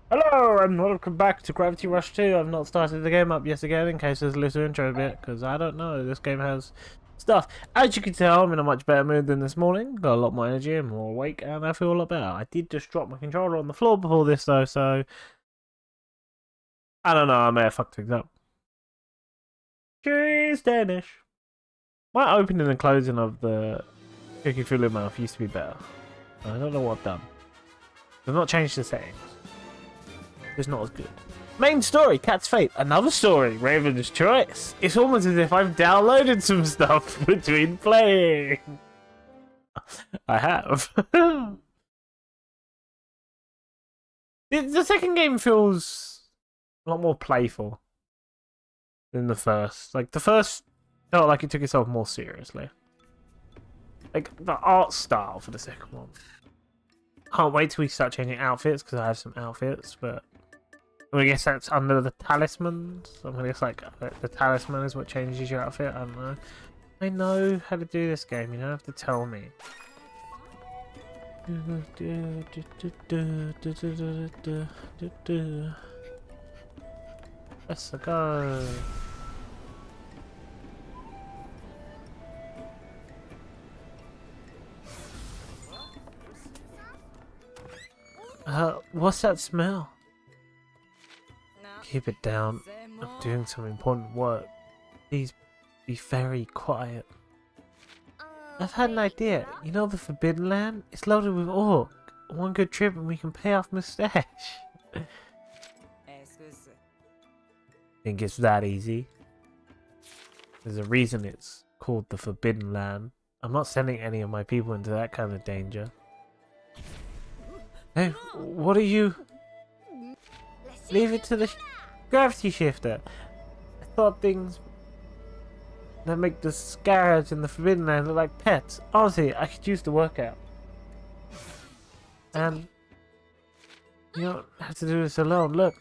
Hello and welcome back to Gravity Rush 2. I've not started the game up yet again in case there's a little intro bit because I don't know, this game has stuff. As you can tell, I'm in a much better mood than this morning. Got a lot more energy and more awake and I feel a lot better. I did just drop my controller on the floor before this though, so I don't know, I may have fucked things up. Cheers, Danish. My opening and closing of the cookie filling mouth used to be better. I don't know what I've done. I've not changed the settings. It's not as good. Main story, Cat's Fate. Another story, Raven's Choice. It's almost as if I've downloaded some stuff between playing. I have. The second game feels a lot more playful than the first. Like, the first felt like it took itself more seriously. Like, the art style for the second one. Can't wait till we start changing outfits, because I have some outfits, but I guess that's under the talismans. I guess like the talisman is what changes your outfit. I don't know. I know how to do this game. You don't have to tell me. Let's go. What's that smell? Keep it down. I'm doing some important work. Please be very quiet. I've had an idea. You know the Forbidden Land? It's loaded with ore. One good trip and we can pay off Mustache. Think it's that easy? There's a reason it's called the Forbidden Land. I'm not sending any of my people into that kind of danger. Hey, what are you? Leave it to the gravity shifter. I thought things that make the scarabs in the Forbidden Land look like pets. Honestly, I could use the workout. And you don't have to do this alone. Look.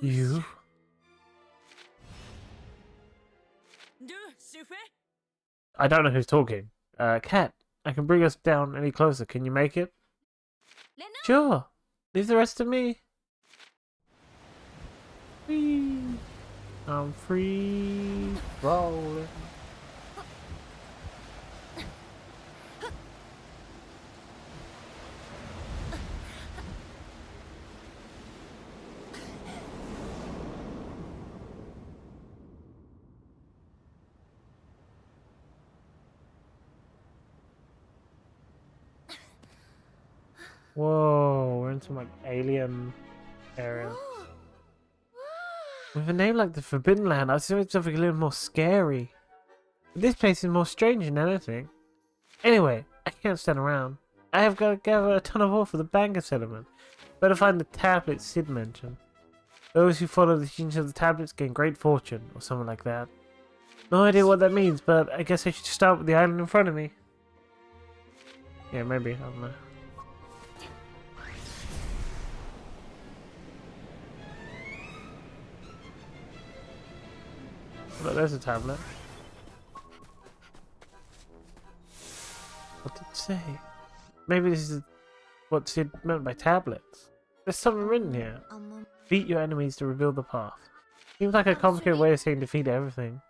You. I don't know who's talking. Cat, I can bring us down any closer. Can you make it? Sure. Leave the rest to me. Whee. I'm free rolling. Whoa, we're in some like alien area. With a name like the Forbidden Land, I was expecting something a little more scary. But this place is more strange than anything. Anyway, I can't stand around. I have got to gather a ton of ore for the banker settlement. Better find the tablets Sid mentioned. Those who follow the teachings of the tablets gain great fortune, or something like that. No idea what that means, but I guess I should start with the island in front of me. Yeah, maybe, I don't know. Look, there's a tablet. What did it say? Maybe this is what Sid meant by tablets. There's something written here. Beat your enemies to reveal the path. Seems like a complicated way of saying defeat everything.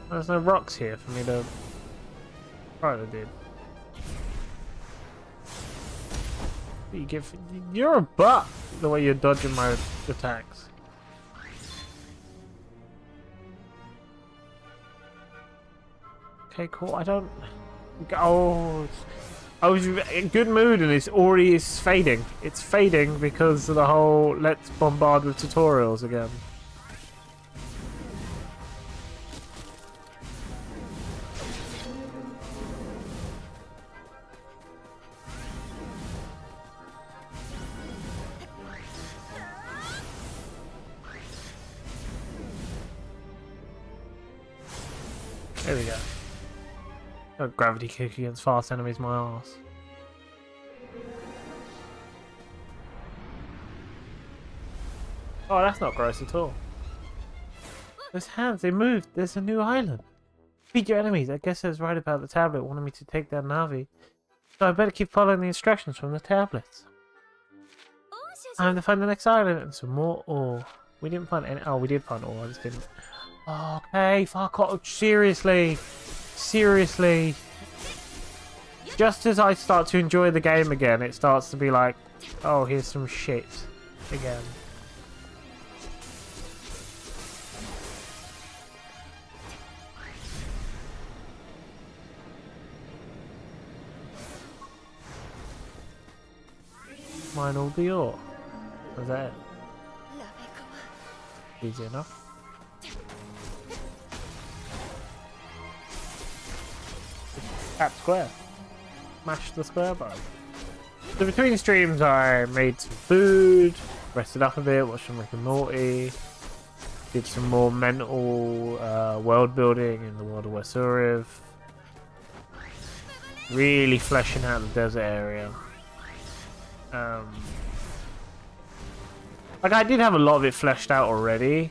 There's no rocks here for me to... Right, I did. You give... You're a butt! The way you're dodging my attacks. Okay, cool. I don't... Oh... I was in a good mood and it's already fading. It's fading because of the whole let's bombard with tutorials again. There we go. A gravity kick against fast enemies, my ass. Oh, that's not gross at all. Those hands, they moved. There's a new island. Beat your enemies. I guess I was right about the tablet wanting me to take down Navi. So I better keep following the instructions from the tablets. Time to find the next island and some more ore. We didn't find any. Oh, we did find ore. I just didn't. Okay, fuck off. Seriously. Seriously. Just as I start to enjoy the game again, it starts to be like, oh, here's some shit again. Mine all the ore. Was that it? Easy enough. Tap square. Mash the square button. So between streams I made some food, rested up a bit, watched some Rick and Morty, did some more mental world building in the world of Westuriv. Really fleshing out the desert area. Like I did have a lot of it fleshed out already.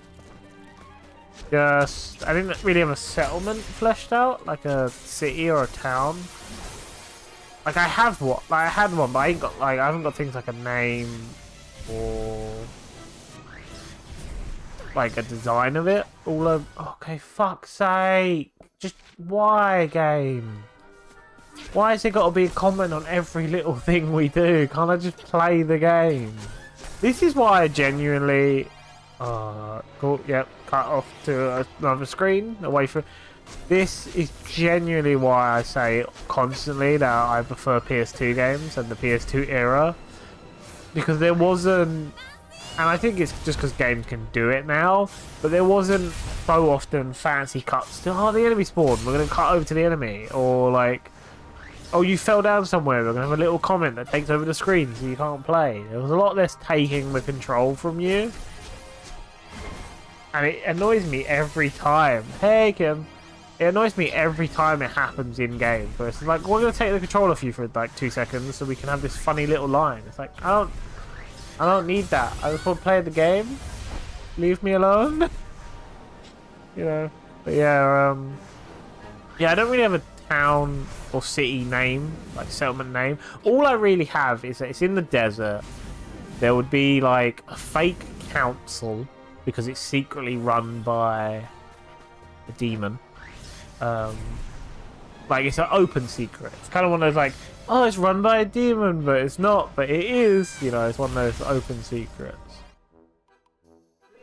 Just I didn't really have a settlement fleshed out, like a city or a town. Like I have what, like I had one, but I ain't got like I haven't got things like a name or like a design of it. All of okay, fuck's sake! Just why game? Why has it got to be a comment on every little thing we do? Can't I just play the game? This is why I genuinely... cool, yep, cut off to another screen, away from... This is genuinely why I say constantly that I prefer PS2 games and the PS2 era. Because there wasn't... And I think it's just because games can do it now, but there wasn't so often fancy cuts to, oh, the enemy spawned, we're going to cut over to the enemy. Or like... Oh, you fell down somewhere. We're going to have a little comment that takes over the screen so you can't play. There was a lot less taking the control from you. And it annoys me every time. Hey, Kim. It annoys me every time it happens in-game. So it's like, we're going to take the control off you for like 2 seconds so we can have this funny little line. It's like, I don't need that. I just want to play the game. Leave me alone. You know. But yeah, yeah, I don't really have a town or city name, like settlement name. All I really have is that it's in the desert. There would be like a fake council because it's secretly run by a demon. Like it's an open secret. It's kind of one of those like, oh, it's run by a demon, but it's not, but it is. You know, it's one of those open secrets.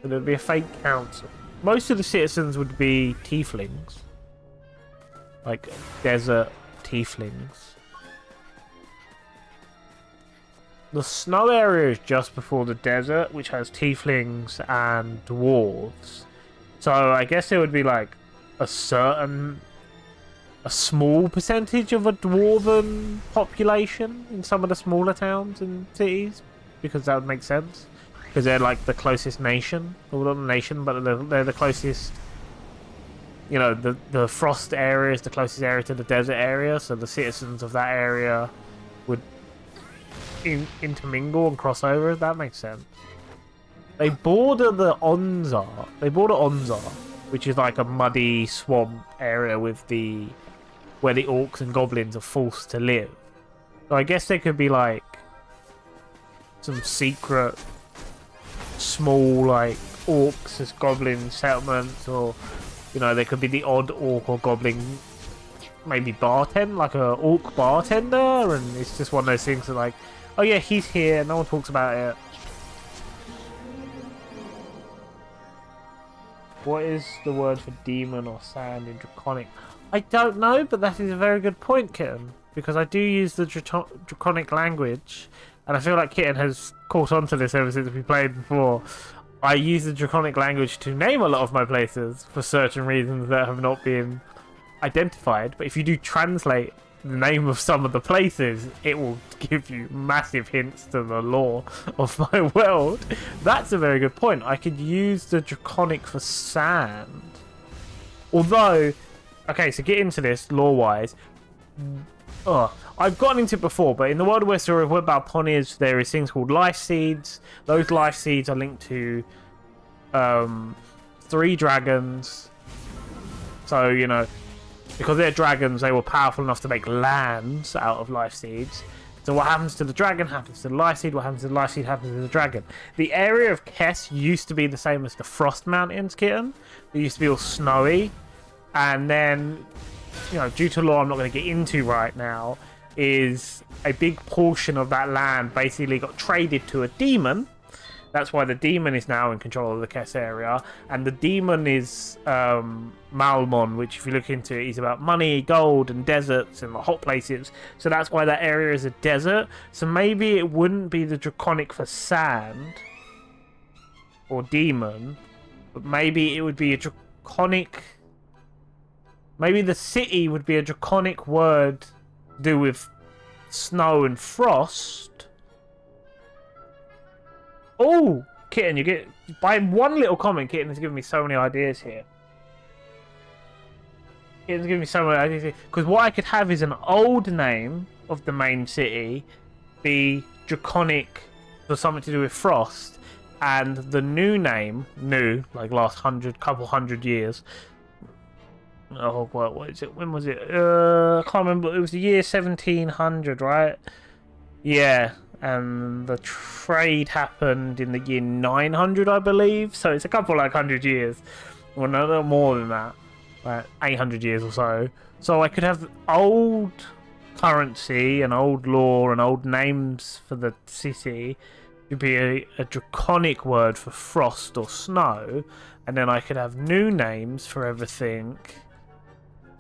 So there'd be a fake council. Most of the citizens would be tieflings. Like desert tieflings. The snow area is just before the desert, which has tieflings and dwarves. So I guess there would be like a small percentage of a dwarven population in some of the smaller towns and cities, because that would make sense. Because they're like the closest nation, or not the nation, but they're the closest. You know, the frost area is the closest area to the desert area, so the citizens of that area would intermingle and cross over. That makes sense. They border the Onza. They border Onza, which is like a muddy swamp area with where the orcs and goblins are forced to live. So I guess there could be like some secret small like orcs as goblin settlements, or you know, there could be the odd orc or goblin, maybe bartender, like a orc bartender, and it's just one of those things that like, oh yeah, he's here, no one talks about it. What is the word for demon or sand in Draconic? I don't know, but that is a very good point, Kitten, because I do use the Draconic language, and I feel like Kitten has caught on to this ever since we played before. I use the Draconic language to name a lot of my places for certain reasons that have not been identified. But if you do translate the name of some of the places, it will give you massive hints to the lore of my world. That's a very good point. I could use the Draconic for sand. Although, okay, so get into this lore-wise. I've gotten into it before, but in the world of Westeros, what about Ponies, there is things called life seeds. Those life seeds are linked to 3 dragons. So, you know, because they're dragons, they were powerful enough to make lands out of life seeds. So what happens to the dragon happens to the life seed. What happens to the life seed happens to the dragon. The area of Kess used to be the same as the Frost Mountains, Kitten. It used to be all snowy. And then, you know, due to law I'm not going to get into right now, is a big portion of that land basically got traded to a demon. That's why the demon is now in control of the Kess area. And the demon is Malmon, which if you look into it, is about money, gold, and deserts, and the hot places. So that's why that area is a desert. So maybe it wouldn't be the draconic for sand or demon, but maybe it would be a draconic... Maybe the city would be a draconic word to do with snow and frost. Oh, Kitten, you get... By one little comment, Kitten has given me so many ideas here. Kitten's giving me so many ideas here. Because what I could have is an old name of the main city be draconic for something to do with frost. And the new name, new, like last couple hundred years... Oh, what is it? When was it? I can't remember. It was the year 1700, right? Yeah. And the trade happened in the year 900, I believe. So it's a couple like 100 years. Well, no more than that. Like 800 years or so. So I could have old currency and old law and old names for the city. It could be a draconic word for frost or snow. And then I could have new names for everything.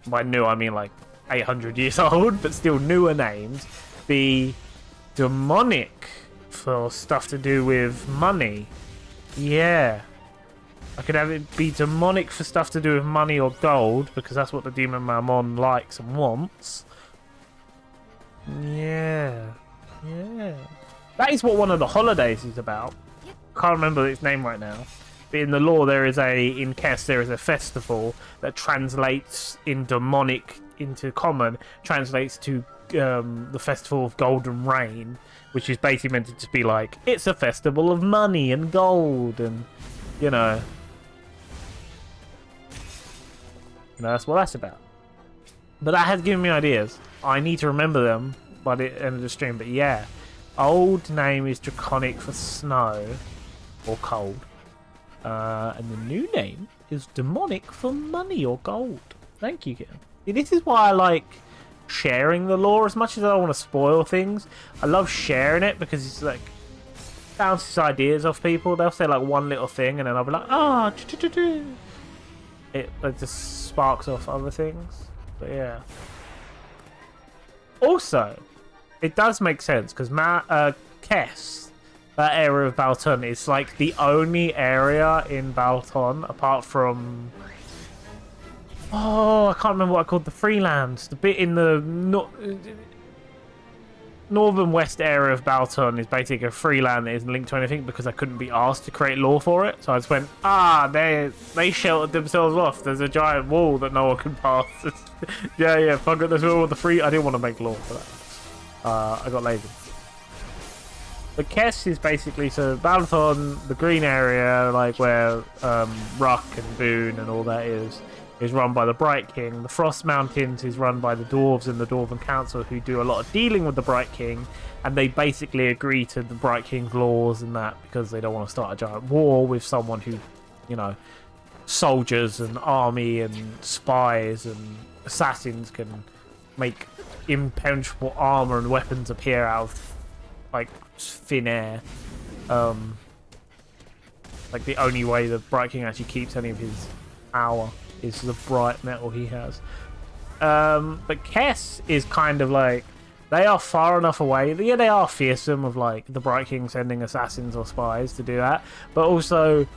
By new, I mean like 800 years old, but still newer names. Be demonic for stuff to do with money. Yeah. I could have it be demonic for stuff to do with money or gold, because that's what the Demon Mammon likes and wants. Yeah. Yeah. That is what one of the holidays is about. Can't remember its name right now. But in the lore, in Kess, there is a festival that translates in demonic into common, translates to the Festival of Golden Rain, which is basically meant to just be like, it's a festival of money and gold, and, you know, that's what that's about. But that has given me ideas. I need to remember them by the end of the stream, but yeah. Old name is draconic for snow or cold. And the new name is demonic for money or gold. Thank you, Kitten. This is why I like sharing the lore as much as I don't want to spoil things. I love sharing it because it's like bounces ideas off people. They'll say like one little thing and then I'll be like, oh, it just sparks off other things. But yeah. Also, it does make sense because Kess, that area of Balton, is like the only area in Balton apart from... Oh, I can't remember what I called the Freelands. The bit in the northern west area of Balton is basically a freeland that isn't linked to anything because I couldn't be asked to create lore for it. So I just went, they sheltered themselves off. There's a giant wall that no one can pass. yeah, fuck it. There's all the free... I didn't want to make lore for that. I got lazy. But Kess is basically, so Balthon, the green area, like where Ruck and Boone and all that is run by the Bright King. The Frost Mountains is run by the Dwarves and the Dwarven Council, who do a lot of dealing with the Bright King, and they basically agree to the Bright King's laws and that because they don't want to start a giant war with someone who, you know, soldiers and army and spies and assassins can make impenetrable armor and weapons appear out of, like, thin air. Like the only way the Bright King actually keeps any of his power is the bright metal he has. But Kess is kind of like, they are far enough away. Yeah, they are fearsome of like the Bright King sending assassins or spies to do that, but also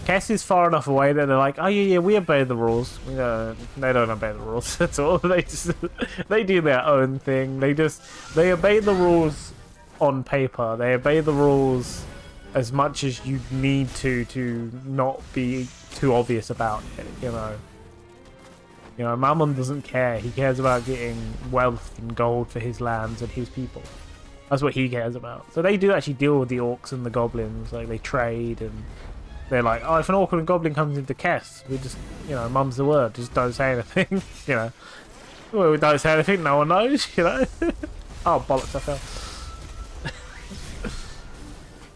Kess is far enough away that they're like, oh yeah, we obey the rules. They don't obey the rules at all. They do their own thing. They obey the rules on paper. They obey the rules as much as you need to not be too obvious about it, you know. Mammon doesn't care. He cares about getting wealth and gold for his lands and his people. That's what he cares about. So they do actually deal with the orcs and the goblins. Like, they trade and they're like, oh, if an orc and a goblin comes into Kess, we just, you know, mum's the word, just don't say anything, you know. Well, we don't say anything, no one knows, you know. Oh, bollocks, I fell.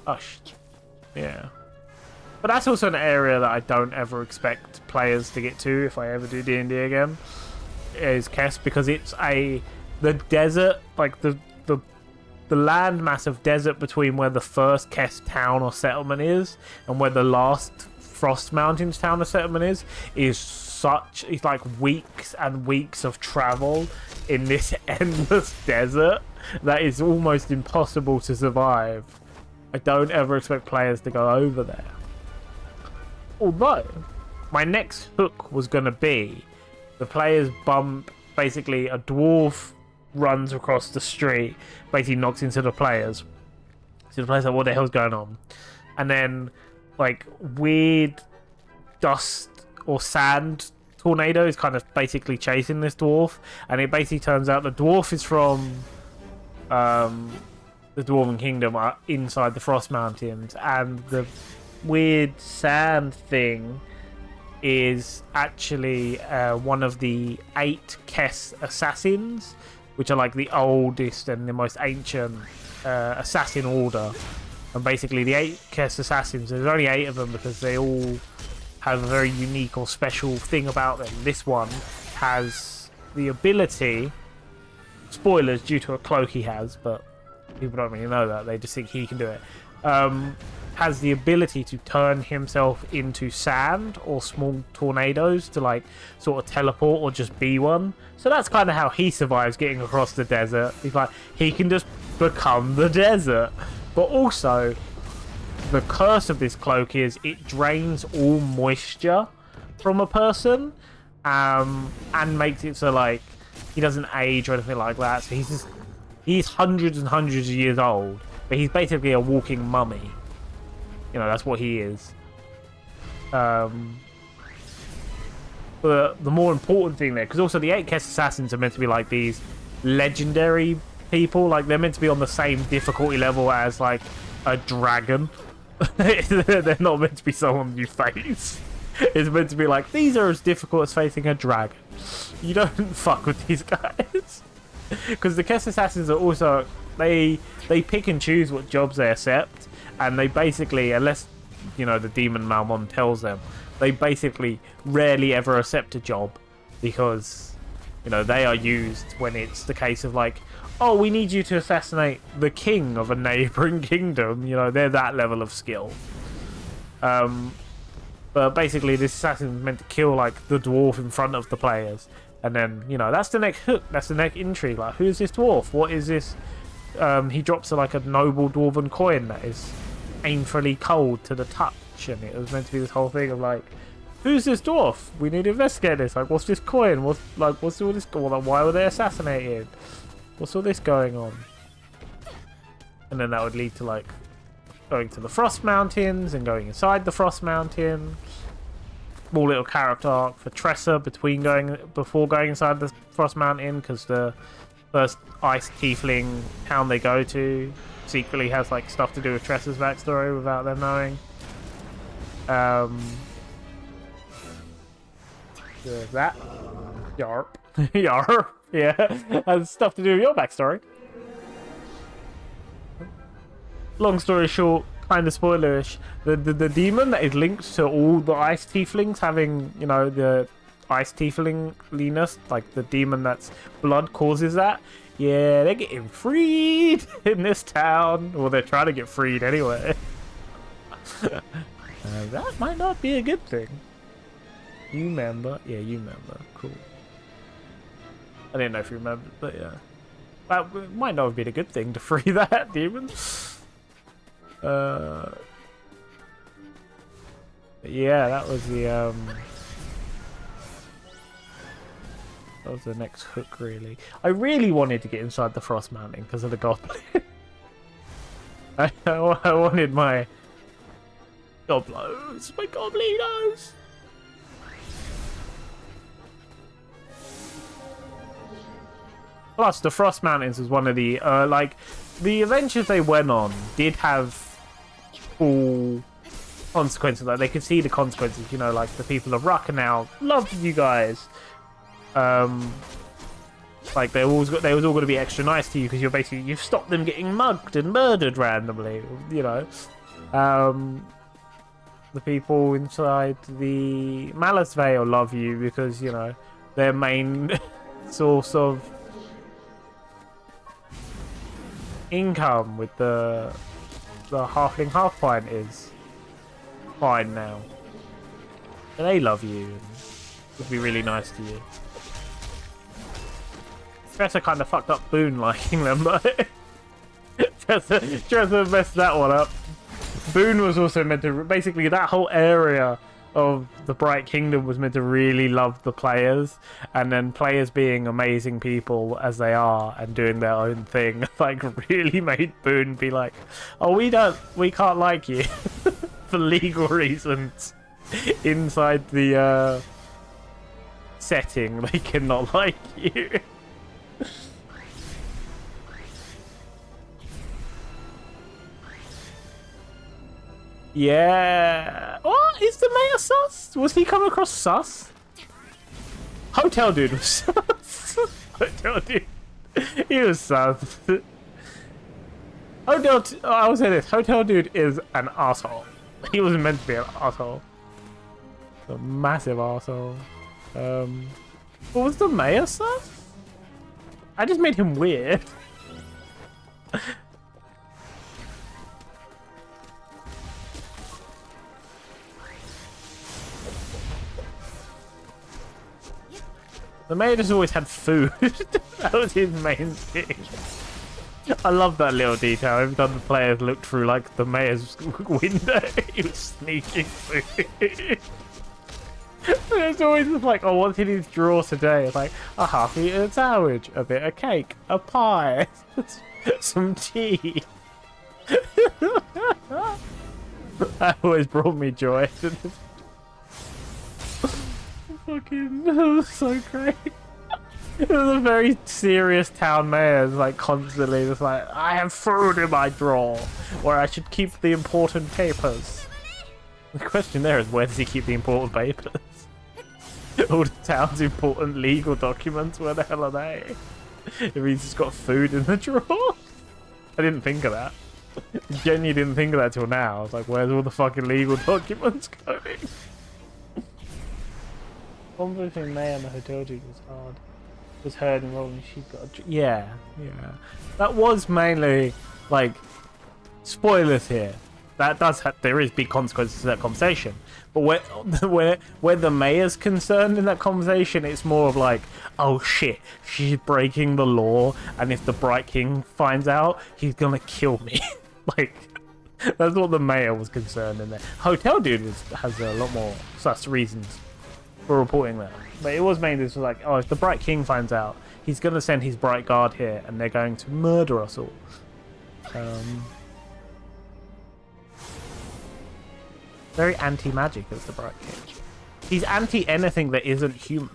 Oh, yeah. But that's also an area that I don't ever expect players to get to if I ever do D&D again, is Kess, because it's the desert, like the landmass of desert between where the first Kess town or settlement is and where the last Frost Mountains town or settlement is such, it's like weeks and weeks of travel in this endless desert that is almost impossible to survive. I don't ever expect players to go over there. Although, my next hook was going to be the players bump, basically a dwarf runs across the street, basically knocks into the players. So the players are like, what the hell's going on? And then, like, weird dust or sand tornado is kind of basically chasing this dwarf. And it basically turns out the dwarf is from the Dwarven Kingdom inside the Frost Mountains. And the weird sand thing is actually one of the 8 Kess assassins, which are like the oldest and the most ancient assassin order. And basically the 8 Kess assassins, there's only 8 of them because they all have a very unique or special thing about them. This one has the ability, spoilers due to a cloak he has, but people don't really know that, they just think he can do it, has the ability to turn himself into sand or small tornadoes to like sort of teleport or just be one. So that's kind of how he survives getting across the desert. He's like, he can just become the desert. But also, the curse of this cloak is it drains all moisture from a person, and makes it so like he doesn't age or anything like that. So he's hundreds and hundreds of years old, but he's basically a walking mummy. You know, that's what he is. But the more important thing there, because also the 8 Kess assassins are meant to be like these legendary people, like they're meant to be on the same difficulty level as like a dragon. They're not meant to be someone you face. It's meant to be like, these are as difficult as facing a dragon. You don't fuck with these guys. Because the Kess assassins are also, they pick and choose what jobs they accept, and they basically, unless, you know, the demon Malmon tells them, they basically rarely ever accept a job, because, you know, they are used when it's the case of like, oh, we need you to assassinate the king of a neighboring kingdom. You know, they're that level of skill. But basically, this assassin is meant to kill like the dwarf in front of the players, and then, you know, that's the next hook. That's the next intrigue. Like, who's this dwarf? What is this? He drops like a noble dwarven coin that is painfully cold to the touch, and it was meant to be this whole thing of like, who's this dwarf? We need to investigate this. Like, what's this coin? What's all this? Like, why were they assassinated? What's all this going on? And then that would lead to like going to the Frost Mountains and going inside the Frost Mountains. Small little character arc for Tressa before going inside the Frost Mountain, because the first ice tiefling town they go to secretly has like stuff to do with Tressa's backstory without them knowing. There's that. Yarp. Yarp. Yeah. Has stuff to do with your backstory. Long story short, kind of spoilerish. The demon that is linked to all the ice tieflings having, you know, the ice tieflinginess, like the demon that's blood causes that. Yeah, they're getting freed in this town. Well, they're trying to get freed anyway. That might not be a good thing. You remember? Yeah, you remember. Cool. I didn't know if you remembered, but yeah. That might not have been a good thing to free that demon. Yeah, that was the that was the next hook, really. I really wanted to get inside the Frost Mountain because of the goblin. I wanted my goblos, my goblinos. Plus, the Frost Mountains was one of the like the adventures they went on did have full consequences. Like they could see the consequences. You know, like the people of Ruck now love you guys. Like they was all going to be extra nice to you because you've stopped them getting mugged and murdered randomly. You know, the people inside the Malice Vale love you because you know their main source of income with the halfling half pint is fine now. And they love you and would be really nice to you. Dresser kind of fucked up Boone liking them, but Dresser messed that one up. Boone was also meant to... Basically, that whole area of the Bright Kingdom was meant to really love the players, and then players being amazing people as they are and doing their own thing, like, really made Boone be like, oh, we can't like you for legal reasons. Inside the setting, they cannot like you. Yeah. What? Is the mayor sus? Was he coming across sus? Hotel dude was sus. Hotel dude. He was sus. I will say this. Hotel dude is an asshole. He wasn't meant to be an asshole. A massive asshole. What was the mayor sus? I just made him weird. The mayor just always had food. That was his main thing. I love that little detail. Every time the players looked through like the mayor's window, he was sneaking food. There's always just like, oh, what's in his drawer today? It's like a half-eaten sandwich, a bit of cake, a pie, some tea. That always brought me joy. Fucking, that was so great. It was a very serious town mayor, like constantly just like, I have food in my drawer where I should keep the important papers. The question there is, where does he keep the important papers? All the town's important legal documents, where the hell are they? If he's just got food in the drawer? I didn't think of that. I genuinely didn't think of that till now. I was like, where's all the fucking legal documents going? Combo between May and the hotel dude was hard. Was heard and rolling. She got yeah. That was mainly like spoilers here. That does there is big consequences to that conversation. But where the mayor's concerned in that conversation, it's more of like, oh shit, she's breaking the law, and if the Bright King finds out, he's gonna kill me. Like that's what the mayor was concerned in there. Hotel dude has a lot more sus reasons for reporting that. But it was mainly just like, oh, if the Bright King finds out, he's going to send his Bright Guard here and they're going to murder us all. Very anti-magic as the Bright King. He's anti-anything that isn't human.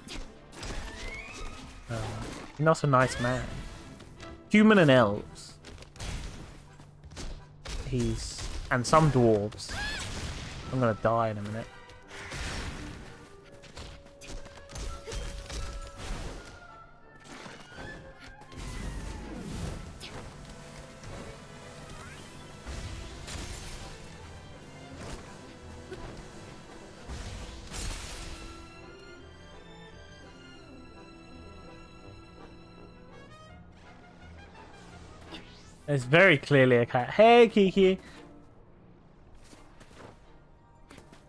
He's not a nice man. Human and elves. And some dwarves. I'm going to die in a minute. It's very clearly a cat. Hey, Kiki!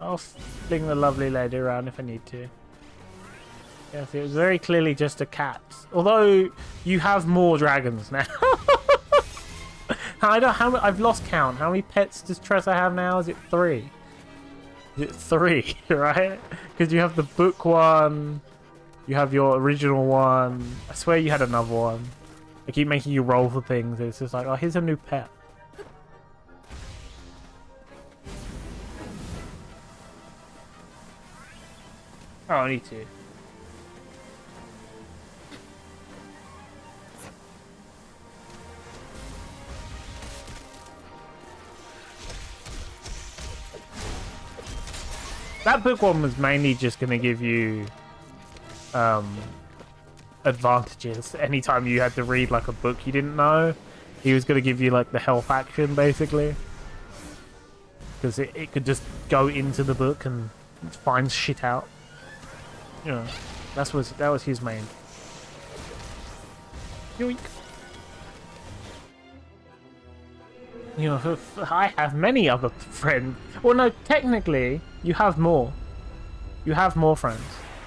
I'll fling the lovely lady around if I need to. Yes, it was very clearly just a cat. Although, you have more dragons now. I've lost count. How many pets does Tressa have now? Is it 3? Is it 3, right? Because you have the book one. You have your original one. I swear you had another one. I keep making you roll for things. It's just like, oh, here's a new pet. Oh, I need to. That book one was mainly just going to give you advantages. Anytime you had to read like a book you didn't know, he was going to give you like the health action basically. Because it could just go into the book and find shit out. You know, that was his main. Yoink. You know, I have many other friends. Well, no, technically, you have more. You have more friends.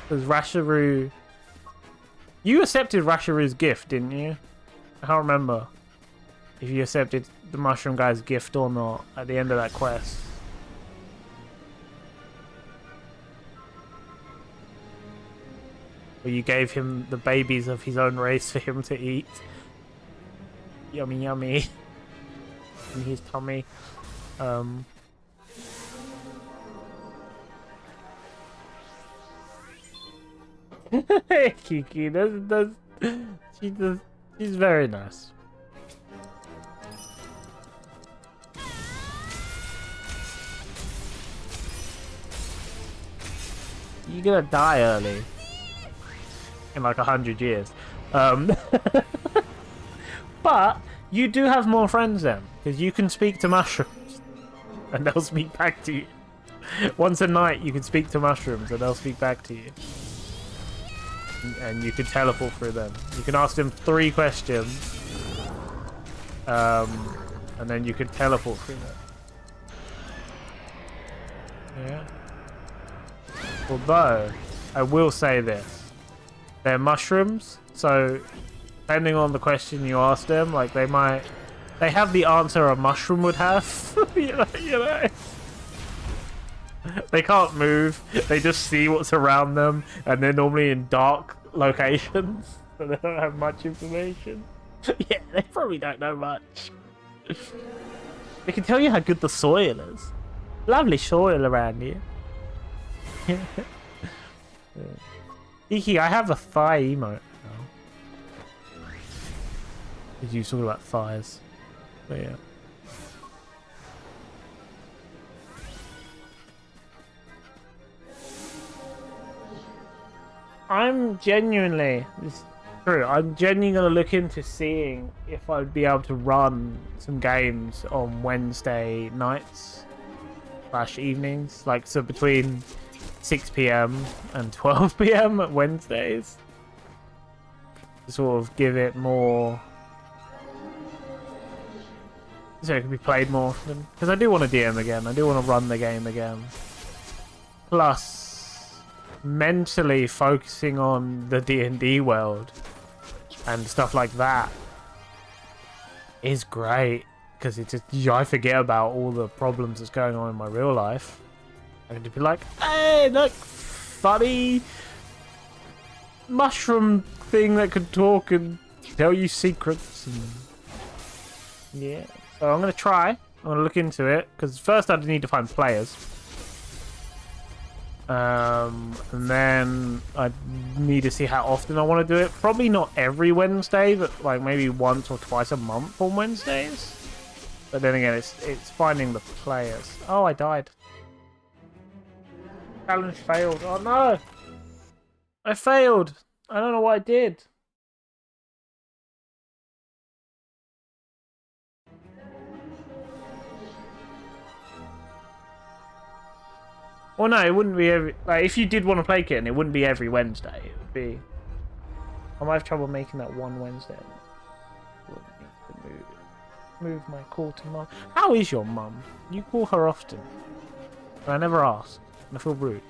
Because Rashiru... You accepted Rashiru's gift, didn't you? I can't remember if you accepted the Mushroom Guy's gift or not at the end of that quest. Or you gave him the babies of his own race for him to eat. Yummy, yummy. In his tummy. Kiki, she's very nice. You're gonna die early. In like 100 years. But you do have more friends then, because you can speak to mushrooms and they'll speak back to you. Once a night you can speak to mushrooms and they'll speak back to you. And you can teleport through them. You can ask them 3 questions. And then you can teleport through them. Yeah. Although, I will say this. They're mushrooms, so depending on the question you ask them, like they have the answer a mushroom would have. you know. They can't move. They just see what's around them, and they're normally in dark locations, so they don't have much information. Yeah, they probably don't know much. They can tell you how good the soil is. Lovely soil around here. Yeah. Iki, I have a thigh emote now. Because you talking about thighs. But yeah. I'm genuinely going to look into seeing if I'd be able to run some games on Wednesday nights / evenings. Like, so between 6 PM and 12 PM at Wednesdays. To sort of give it more... So it can be played more often. Because I do want to DM again. I do want to run the game again. Plus, mentally focusing on the D&D world and stuff like that is great. Because it's just, I forget about all the problems that's going on in my real life. I could be like, hey, look, funny mushroom thing that could talk and tell you secrets. And... yeah, so I'm going to try. I'm going to look into it. Because first I need to find players. And then I need to see how often I want to do it. Probably not every Wednesday, but like maybe once or twice a month on Wednesdays. But then again, it's finding the players. Oh, I died. Challenge failed. Oh no! I failed. I don't know what I did. Well, no, it wouldn't be every... like, if you did want to play Kitten, it wouldn't be every Wednesday. It would be... I might have trouble making that one Wednesday. Move my call to mum. How is your mum? You call her often. I never ask. I feel rude.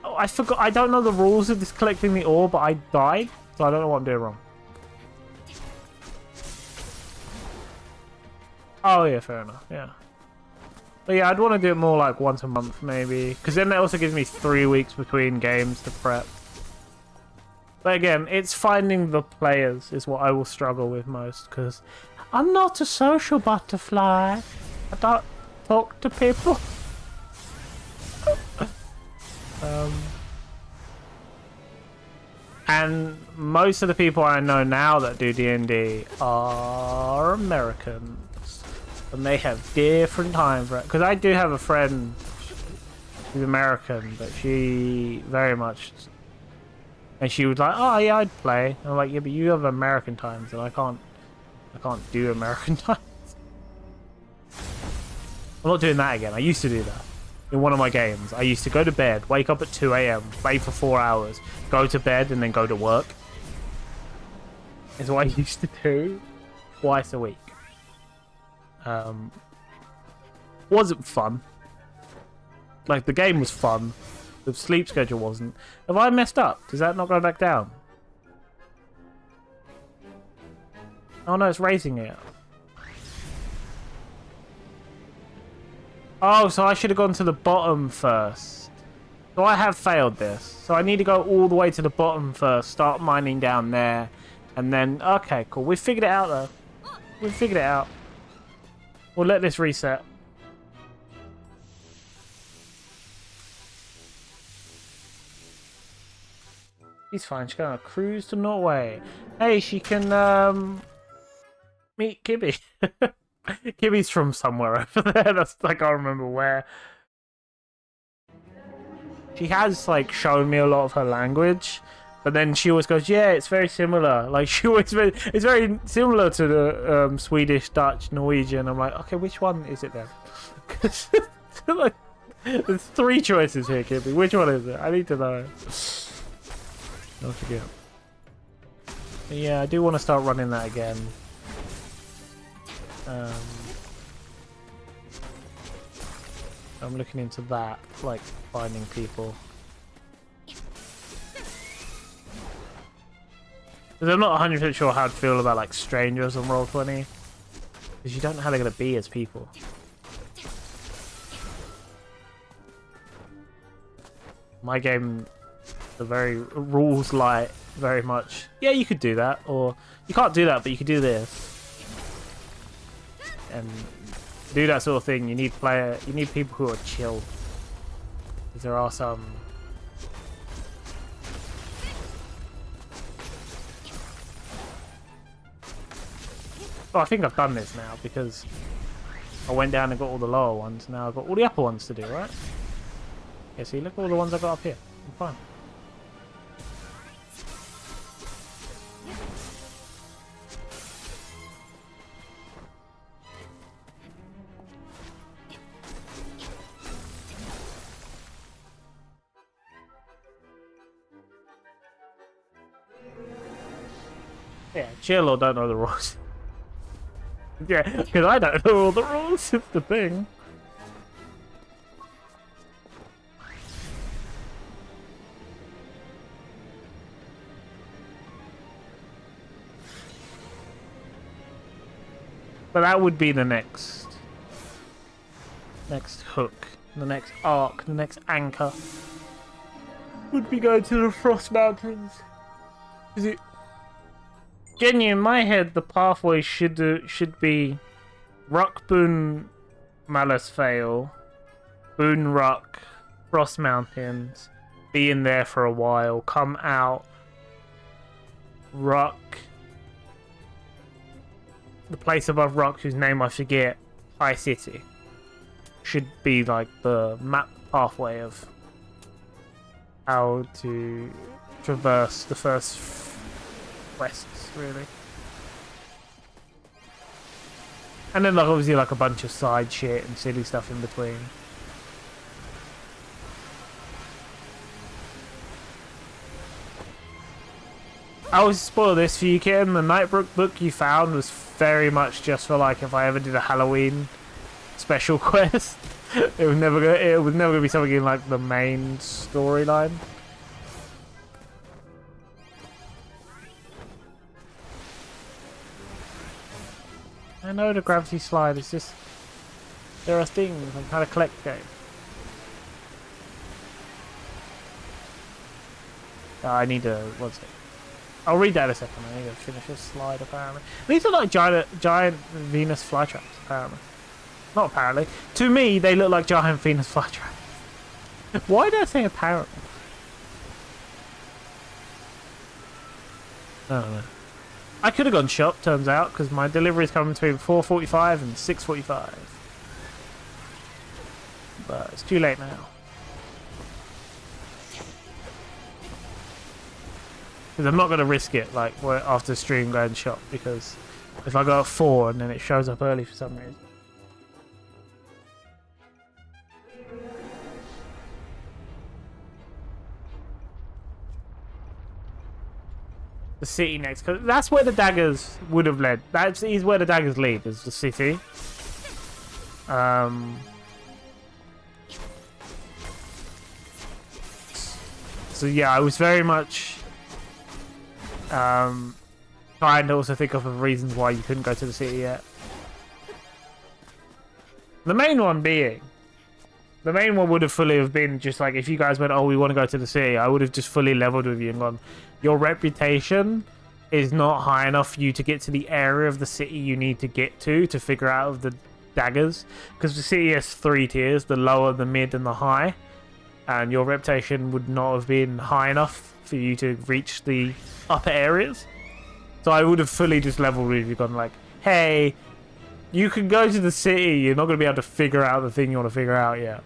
Oh, I forgot. I don't know the rules of this collecting the ore, but I died, so I don't know what I'm doing wrong. Oh yeah, fair enough. Yeah. But yeah, I'd want to do it more like once a month, maybe, because then that also gives me 3 weeks between games to prep. But again, it's finding the players is what I will struggle with most, because I'm not a social butterfly. I don't talk to people. And most of the people I know now that do D&D are Americans, and they have different time for it. Because I do have a friend She's American, but she very much. And she was like, "Oh yeah, I'd play." And I'm like, "Yeah, but you have American times, and I can't do American times." I'm not doing that again. I used to do that in one of my games. I used to go to bed, wake up at 2 a.m., play for 4 hours, go to bed, and then go to work. Is what I used to do twice a week. Wasn't fun. Like, the game was fun. The sleep schedule wasn't. Have I messed up? Does that not go back down? Oh no, it's raising it. Oh, so I should have gone to the bottom first. So I have failed this. So I need to go all the way to the bottom first, start mining down there, and then... Okay, cool. We've figured it out, though. We've figured it out. We'll let this reset. She's fine. She's going on a cruise to Norway. Hey, she can, meet Kibby. Kibby's from somewhere over there. That's, I can't remember where. She has, like, shown me a lot of her language. But then she always goes, yeah, it's very similar. Like, she always... It's very similar to the Swedish, Dutch, Norwegian. I'm like, okay, which one is it then? Like, there's 3 choices here, Kibby. Which one is it? I need to know. Don't forget. Yeah, I do want to start running that again. I'm looking into that, like finding people. Because I'm not 100% sure how to feel about like strangers on Roll20. Because you don't know how they're going to be as people. My game, the very rules light very much. Yeah, you could do that, or you can't do that, but you could do this. And to do that sort of thing, you need people who are chill. Because there are some. Oh, I think I've done this now because I went down and got all the lower ones. Now I've got all the upper ones to do, right? Yeah, see, look at all the ones I got up here. I'm fine. Yeah, chill or don't know the rules. Yeah, because I don't know all the rules, it's the thing. But that would be the next hook, the next arc, the next anchor. Would be going to the Frost Mountains. Is it? Getting in my head, the pathway should be Ruckboon, Malasvale, Boon Ruck, Frost Mountains, be in there for a while, come out, Ruck, the place above Ruck whose name I forget, High City. Should be like the map pathway of how to traverse the first quests, really. And then like obviously like a bunch of side shit and silly stuff in between. I will spoil this for you, Kitten. The Nightbrook book you found was very much just for like if I ever did a Halloween special quest. It was never gonna be something in like the main storyline. I know the gravity slide is just... There are things I'm trying to collect game. I need to... What's it? I'll read that in a second. I need to finish this slide apparently. These are like giant Venus flytraps apparently. Not apparently. To me, they look like giant Venus flytraps. Why did I say apparently? I don't know. I could have gone shop, turns out, because my delivery is coming between 4:45 and 6:45. But it's too late now. Because I'm not going to risk it, like, after stream going shop, because if I go at 4 and then it shows up early for some reason. The city next, because that's where the daggers would have led. That is where the daggers lead, is the city. So yeah, I was very much trying to also think of reasons why you couldn't go to the city yet. The main one would have fully have been just like, if you guys went, oh, we want to go to the city, I would have just fully leveled with you and gone, your reputation is not high enough for you to get to the area of the city you need to get to figure out of the daggers. Because the city has 3 tiers, the lower, the mid, and the high. And your reputation would not have been high enough for you to reach the upper areas. So I would have fully just leveled with you, gone like, hey, you can go to the city, you're not going to be able to figure out the thing you want to figure out yet.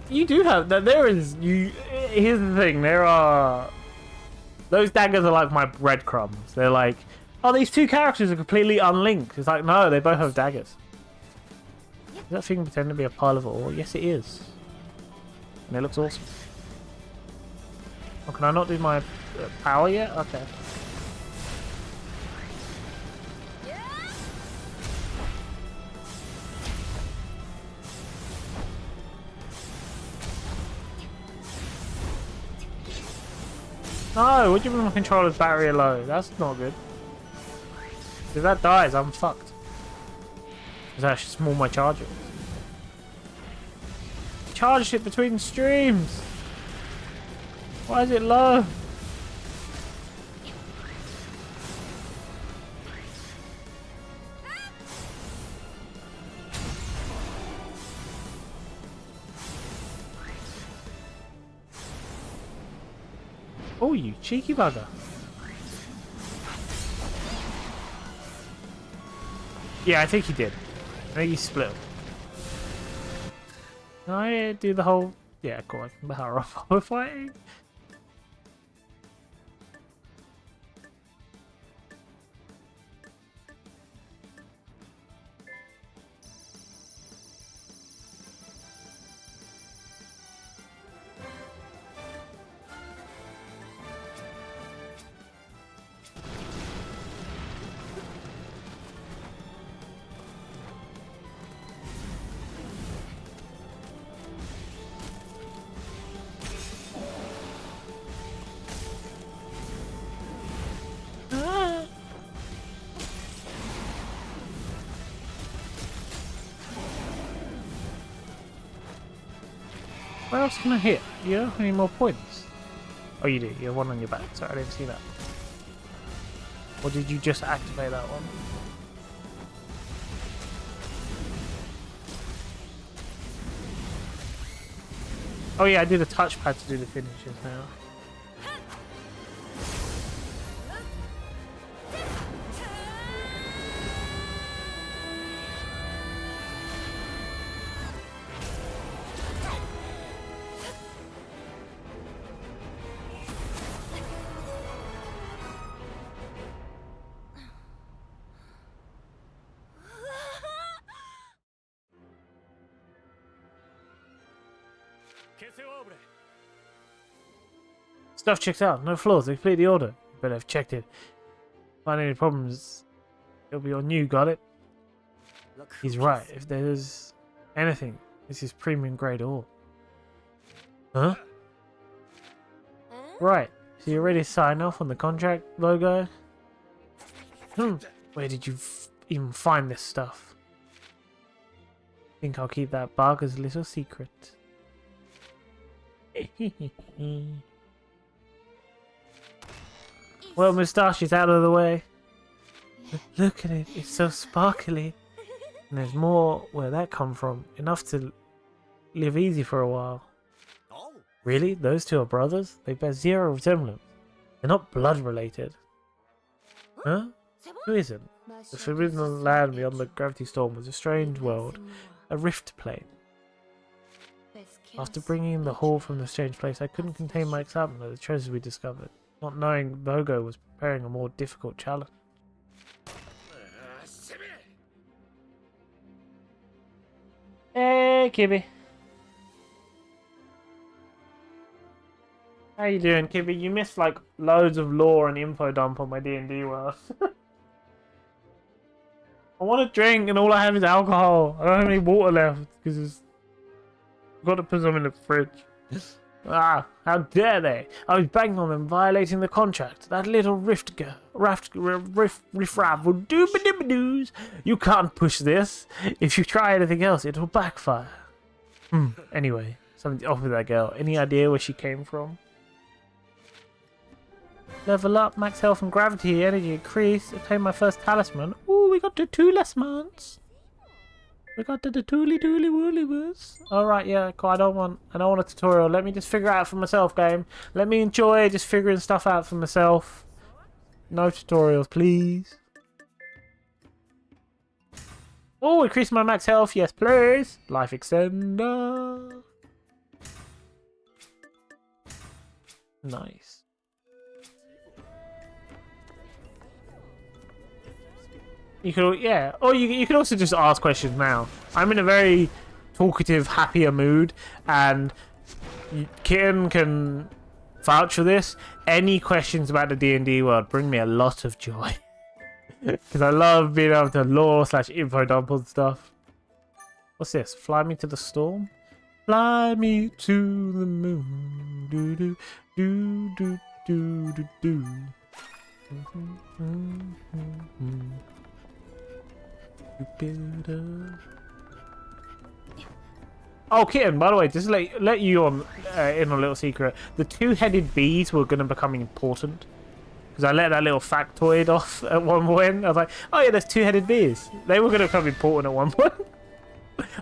You do have that. Here's the thing. Those daggers are like my breadcrumbs. They're like, oh, these 2 characters are completely unlinked. It's like, no, they both have daggers. Is that thing pretending to be a pile of ore? Yes, it is. And it looks awesome. Oh, can I not do my power yet? Okay. No, what do you mean my controller's battery are low? That's not good. If that dies, I'm fucked. Because I should small my charger. Charged it between streams. Why is it low? Oh, you cheeky bugger. Yeah, I think he did. I think he split him. Can I do the whole... Yeah, go on. The power off. We're fighting. Where else can I hit? You don't have any more points. Oh, you do. You have 1 on your back. Sorry, I didn't see that. Or did you just activate that one? Oh yeah, I did a touchpad to do the finishes now. Stuff checks out. No flaws. They complete the order. But I've checked it. Find any problems, it'll be on you. Got it? He's right. If there's anything, this is premium grade ore. Huh? Right. So you already signed off on the contract logo? Where did you even find this stuff? Think I'll keep that bug as a little secret. Well, Moustache is out of the way. Look at it, it's so sparkly. And there's more where that come from. Enough to live easy for a while. Really? Those 2 are brothers? They bear 0 resemblance. They're not blood related. Huh? Who isn't? The forbidden land beyond the gravity storm was a strange world, a rift plane. After bringing the haul from the strange place, I couldn't contain my excitement at the treasures we discovered, not knowing Bogo was preparing a more difficult challenge. Hey, Kibby. How you doing, Kibby? You missed like loads of lore and info dump on my D&D world. I want to drink and all I have is alcohol. I don't have any water left because I've got to put some in the fridge. Ah, how dare they! I was banging on them, violating the contract. That little riffraff will do-ba-dibba-doos. You can't push this. If you try anything else, it will backfire. Anyway, something off with that girl. Any idea where she came from? Level up, max health and gravity, energy increase. Obtain my first talisman. Ooh, we got the 2 less months. We got the tooly woolly woos. Alright, yeah, cool. I don't want a tutorial. Let me just figure it out for myself, game. Let me enjoy just figuring stuff out for myself. No tutorials, please. Oh, increase my max health. Yes, please. Life extender. Nice. You could, yeah. Or you could also just ask questions now. I'm in a very talkative, happier mood, and Kitten can vouch for this. Any questions about the D&D world bring me a lot of joy. Because I love being able to lore/info dump on stuff. What's this? Fly me to the storm? Fly me to the moon. Do do do do do do do. Oh, Kitten, by the way, just let you on in a little secret. The 2-headed bees were going to become important. Because I let that little factoid off at one point. I was like, oh yeah, there's 2-headed bees. They were going to become important at one point.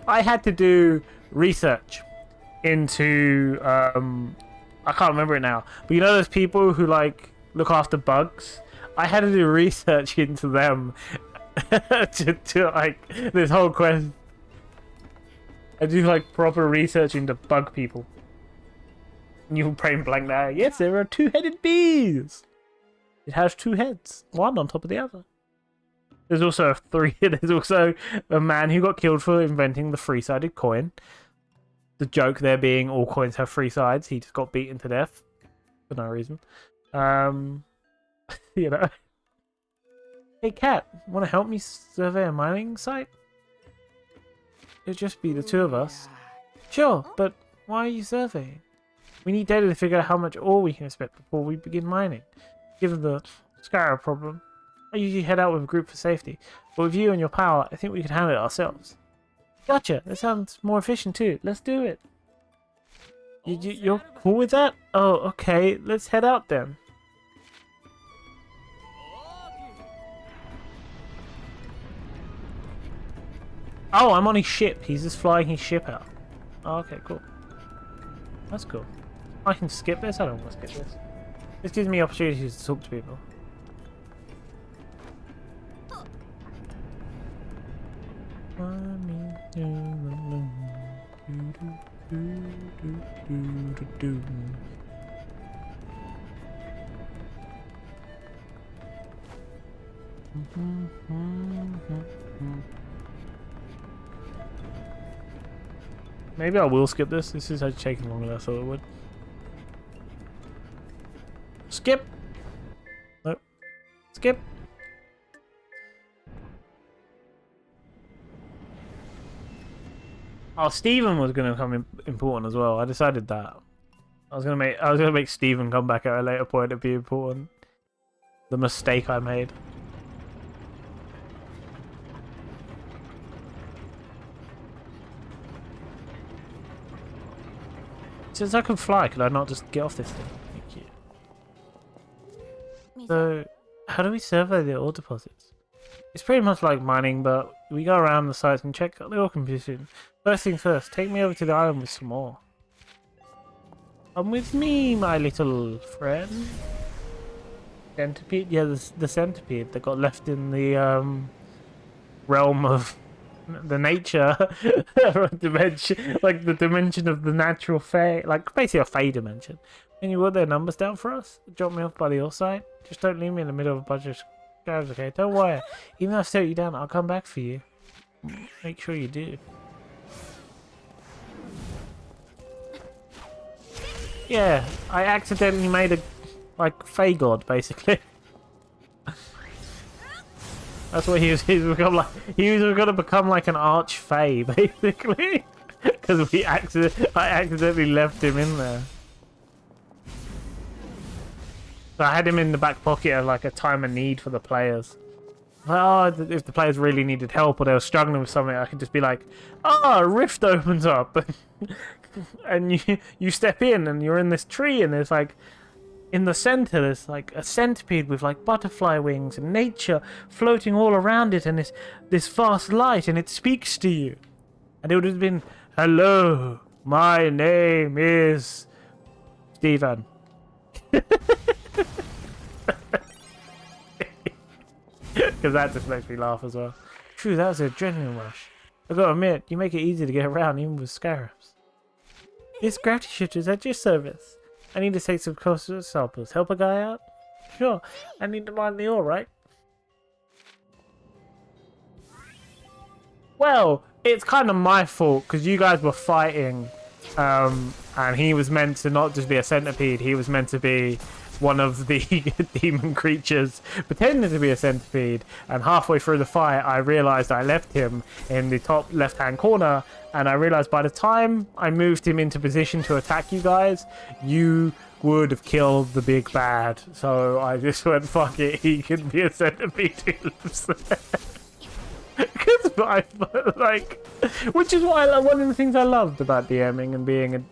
I had to do research into... I can't remember it now. But you know those people who like look after bugs? I had to do research into them. to like this whole quest. I do like proper research into bug people. And you brain blank there. Yes, there are 2-headed bees. It has 2 heads, one on top of the other. There's also There's also a man who got killed for inventing the 3-sided coin. The joke there being all coins have 3 sides. He just got beaten to death for no reason. You know. Hey Cat, want to help me survey a mining site? It'll just be the 2 of us. Sure, but why are you surveying? We need data to figure out how much ore we can expect before we begin mining. Given the Scarab problem, I usually head out with a group for safety. But with you and your power, I think we can handle it ourselves. Gotcha, that sounds more efficient too. Let's do it. You're cool with that? Oh, okay, let's head out then. Oh, I'm on his ship. He's just flying his ship out. Oh, okay, cool. That's cool. I can skip this? I don't want to skip this. This gives me opportunities to talk to people. Maybe I will skip this. This is taking longer than I thought it would. Skip! Nope. Skip! Oh, Steven was gonna come important as well. I decided that. I was gonna make Steven come back at a later point and be important. The mistake I made. Since I can fly, could I not just get off this thing? Thank you. So, how do we survey the ore deposits? It's pretty much like mining, but we go around the sites and check the ore composition. First thing first, take me over to the island with some more. Come with me, my little friend. Centipede? Yeah, the centipede that got left in the realm of the nature dimension, like the dimension of the natural fae, like basically a fae dimension. Can you write their numbers down for us? Drop me off by the your side. Just don't leave me in the middle of a bunch of guys, okay? Don't worry. Even if I set you down, I'll come back for you. Make sure you do. Yeah, I accidentally made a like fae god basically. That's what he was. He was become like. He was gonna become like an arch fae, basically, because I accidentally left him in there. So I had him in the back pocket of like a time of need for the players. Oh, if the players really needed help or they were struggling with something, I could just be like, "Oh, a rift opens up," and you step in and you're in this tree and there's like. In the center, there's like a centipede with like butterfly wings and nature floating all around it, and this vast light, and it speaks to you. And it would have been, "Hello, my name is Steven." Because that just makes me laugh as well. True, that was an adrenaline rush. I gotta admit, you make it easy to get around even with scarabs. This gravity shifter is at your service. I need to take some closer samples. Help a guy out? Sure. I need to mine the ore, right? Well, it's kind of my fault because you guys were fighting, and he was meant to not just be a centipede. He was meant to be one of the demon creatures pretending to be a centipede. And halfway through the fight, I realized I left him in the top left-hand corner. And I realized by the time I moved him into position to attack you guys, you would have killed the big bad. So I just went, fuck it, he can be a centipede who lives there. Because I, like, which is why one of the things I loved about DMing and being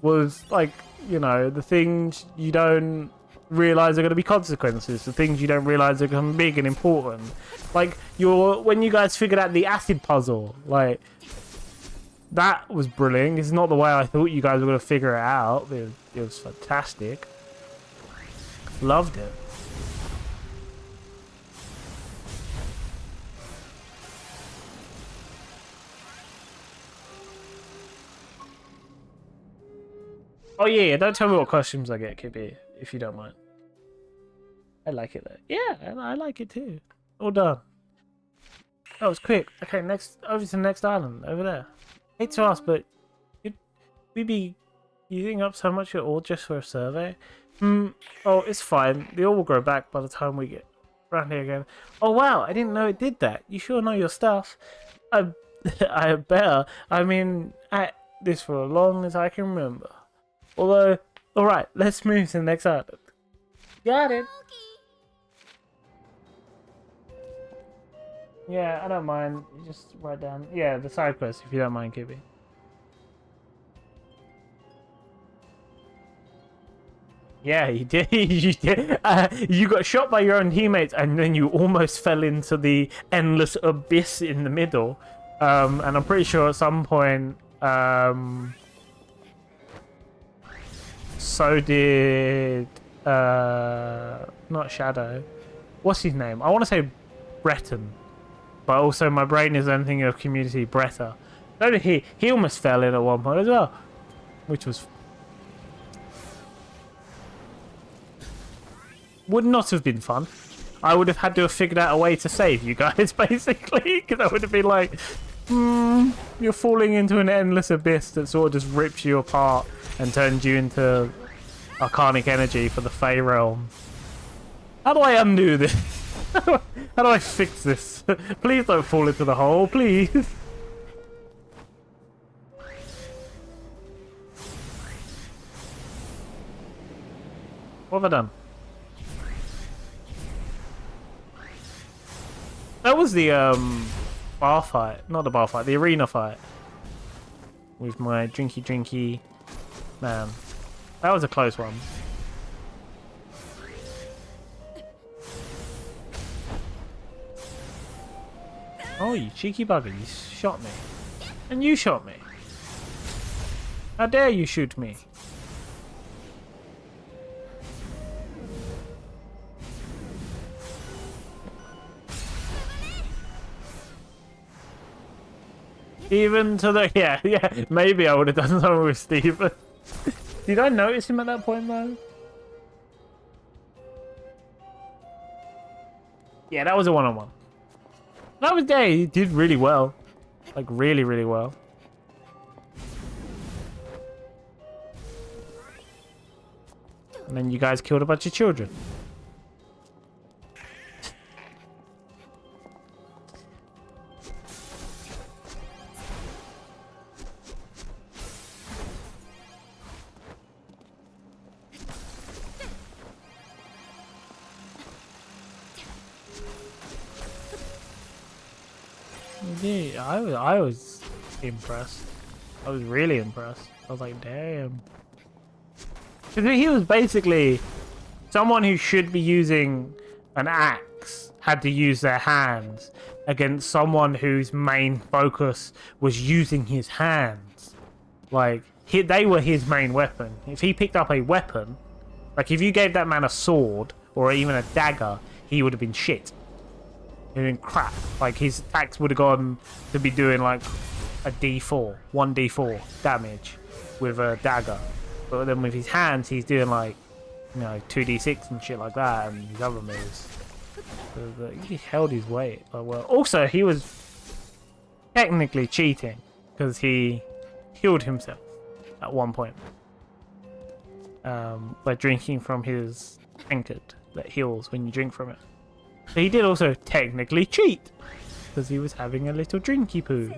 was, like, you know, the things you don't realize are going to be consequences, the things you don't realize are going to be big and important. Like, when you guys figured out the acid puzzle, like, that was brilliant. It's not the way I thought you guys were going to figure it out. It was fantastic. Loved it. Oh yeah, don't tell me what costumes I get, Kibby, if you don't mind. I like it though. Yeah, I like it too. All done. That was quick. Okay, next over to the next island, over there. Hate to ask, but would we be using up so much at all just for a survey? Oh, it's fine. The ore will grow back by the time we get around here again. Oh wow, I didn't know it did that. You sure know your stuff. I better. I mean, at this for as long as I can remember. Although, alright, let's move to the next island. Got it. Yeah, I don't mind. You just write down. Yeah, the side quest, if you don't mind, Kibby. Yeah, you did. You did. You got shot by your own teammates, and then you almost fell into the endless abyss in the middle. And I'm pretty sure at some point, so did not Shadow. What's his name? I want to say Breton, but also my brain is anything of community Bretta. So did he? He almost fell in at one point as well, which was would not have been fun. I would have had to have figured out a way to save you guys, basically, because I would have been like, you're falling into an endless abyss that sort of just rips you apart and turns you into arcanic energy for the Fey realm. How do I undo this? How do I fix this? Please don't fall into the hole, please. What have I done? That was the bar fight, not the bar fight, the arena fight with my drinky man. That was a close one. Oh, you cheeky bugger, you shot me. And you shot me. How dare you shoot me? Even to the... Yeah, maybe I would have done something with Steven. Did I notice him at that point, though? Yeah, that was a one-on-one. That was there. He did really well. Like, really, really well. And then you guys killed a bunch of children. Yeah, I was impressed. I was really impressed. I was like, damn. He was basically someone who should be using an axe had to use their hands against someone whose main focus was using his hands. Like, they were his main weapon. If he picked up a weapon, like if you gave that man a sword or even a dagger, he would have been shit. He'd been crap. Like, his attacks would have gone to be doing like a D4, 1d4 damage with a dagger. But then with his hands, he's doing like, you know, 2d6 and shit like that, and his other moves. So he held his weight. Well, also, he was technically cheating because he healed himself at one point by drinking from his tankard that heals when you drink from it. So he did also technically cheat because he was having a little drinky poo.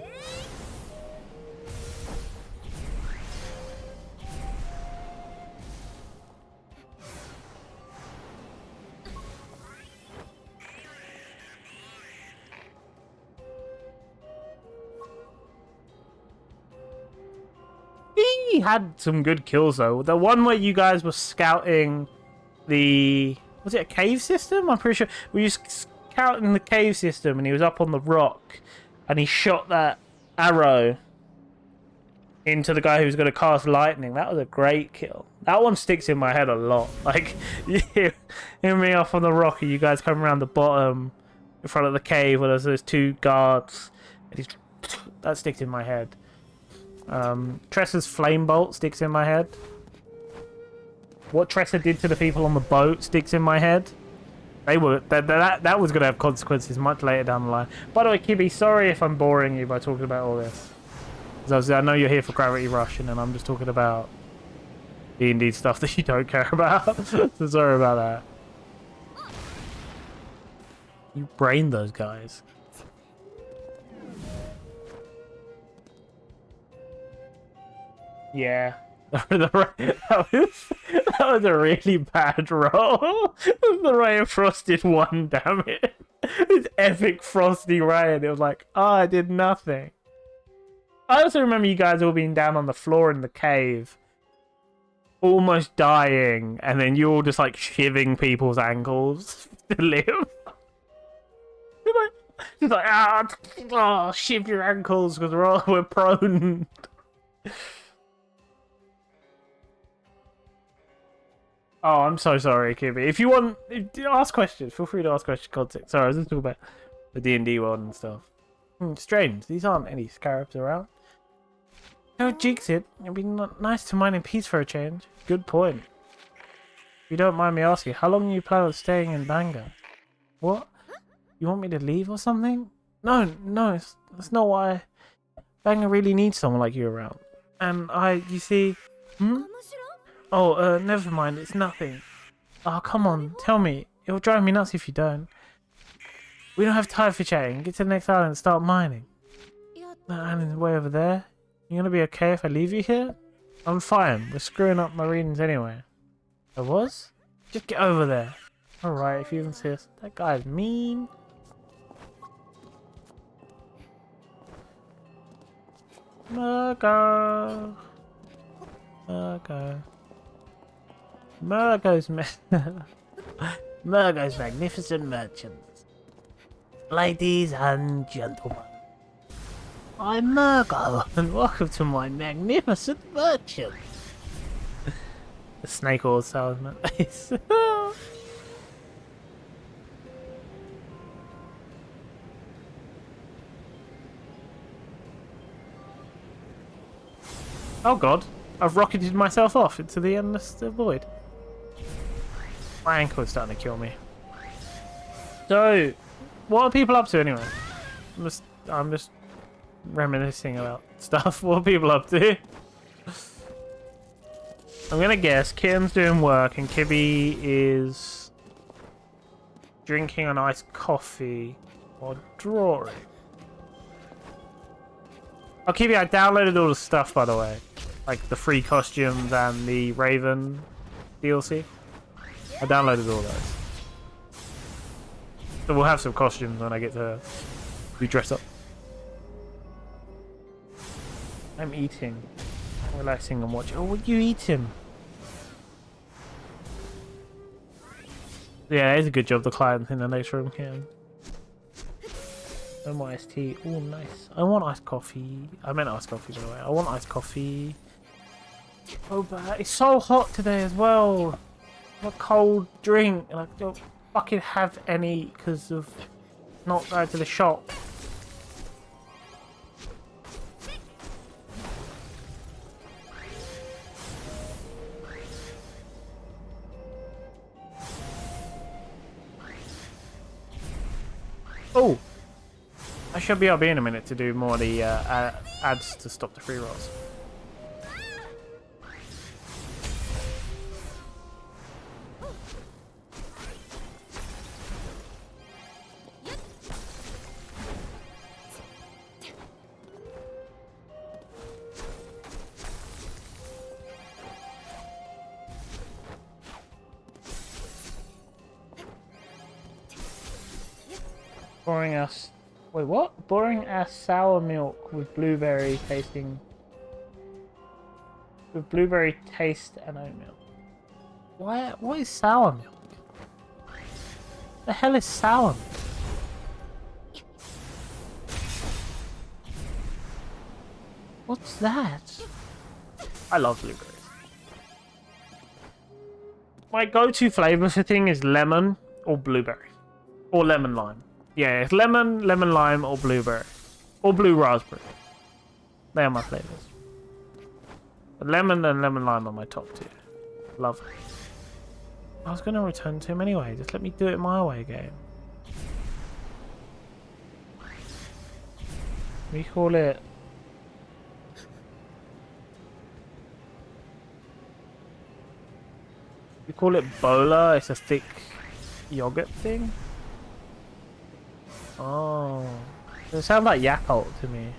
He had some good kills though. The one where you guys were scouting the... Was it a cave system? I'm pretty sure. We were scouting the cave system and he was up on the rock and he shot that arrow into the guy who was going to cast lightning. That was a great kill. That one sticks in my head a lot. Like, you and me off on the rock and you guys come around the bottom in front of the cave where there's those two guards. And that sticks in my head. Tressa's flame bolt sticks in my head. What Tressa did to the people on the boat sticks in my head. That was going to have consequences much later down the line. By the way, Kibby, sorry if I'm boring you by talking about all this. Because I know you're here for Gravity Rush, and then I'm just talking about D&D stuff that you don't care about. So sorry about that. You brained those guys. Yeah. that was a really bad roll. The Ray of Frost did 1 damage. This epic Frosty Ray, and it was like, oh, I did nothing. I also remember you guys all being down on the floor in the cave, almost dying, and then you all just like shivving people's ankles to live. It's like, shiv your ankles because we're prone. Oh, I'm so sorry, Kibby. If you want, ask questions. Feel free to ask questions. Context. Sorry, I was just talking about the D&D world and stuff. Strange. These aren't any scarabs around. Don't jinx it. It'd be nice to mine in peace for a change. Good point. If you don't mind me asking, how long you plan on staying in Bangor? What? You want me to leave or something? No, that's not why. Bangor really needs someone like you around. And you see... Oh, never mind, it's nothing. Oh, come on, tell me. It will drive me nuts if you don't. We don't have time for chatting. Get to the next island and start mining. That island's way over there. You gonna be okay if I leave you here? I'm fine. We're screwing up my readings anyway. I was? Just get over there. Alright, if you insist. That guy's mean. Murgo. Murgo's magnificent merchants. Ladies and gentlemen, I'm Murgo, and welcome to my magnificent merchant. The snake oil salesman. Oh god, I've rocketed myself off into the endless void. My ankle is starting to kill me. So, what are people up to anyway? I'm just reminiscing about stuff. What are people up to? I'm gonna guess Kitten's doing work and Kibby is drinking a nice coffee or drawing. Oh, Kibby, I downloaded all the stuff, by the way. Like the free costumes and the Raven DLC. I downloaded all those. So we'll have some costumes when I get to be dressed up. I'm eating. Relaxing and watching. Oh, what are you eating? Yeah, it's a good job the client in the next room can. No more iced tea. Oh, nice. I want iced coffee. I meant iced coffee, by the way. I want iced coffee. Oh, but it's so hot today as well. A cold drink. And I don't fucking have any because of not going to the shop. Oh! I should be up in a minute to do more of the ads to stop the free rolls. Boring ass. Wait, what? Boring ass sour milk with blueberry tasting. With blueberry taste and oat milk. Why? What is sour milk? The hell is sour milk? What's that? I love blueberries. My go-to flavor for thing is lemon or blueberry. Or lemon lime. Yeah, it's lemon, lemon lime, or blueberry. Or blue raspberry. They are my flavors. But lemon and lemon lime are my top two. Love it. I was going to return to him anyway. Just let me do it my way, game. We call it... We call it bola. It's a thick yogurt thing. Oh, it sounds like Yakult to me.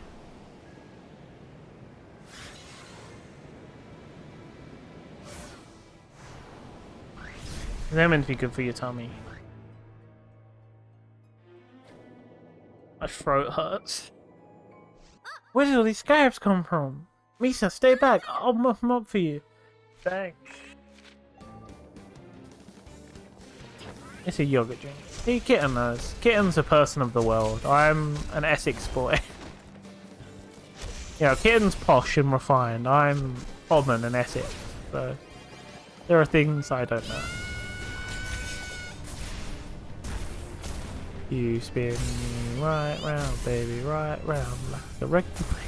They're meant to be good for your tummy. My throat hurts. Where did all these scarabs come from? Misa, stay back. I'll muff them up for you. Thanks. It's a yogurt drink. Hey, Kitten knows. Kitten's a person of the world. I'm an Essex boy. Yeah, Kitten's posh and refined. I'm common and Essex. So, there are things I don't know. You spin me right round, baby, right round like a record player.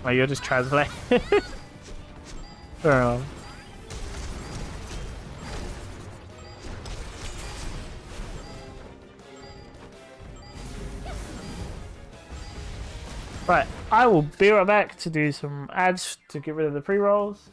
Oh, you're just translating. Fair enough. Right, I will be right back to do some ads to get rid of the pre-rolls.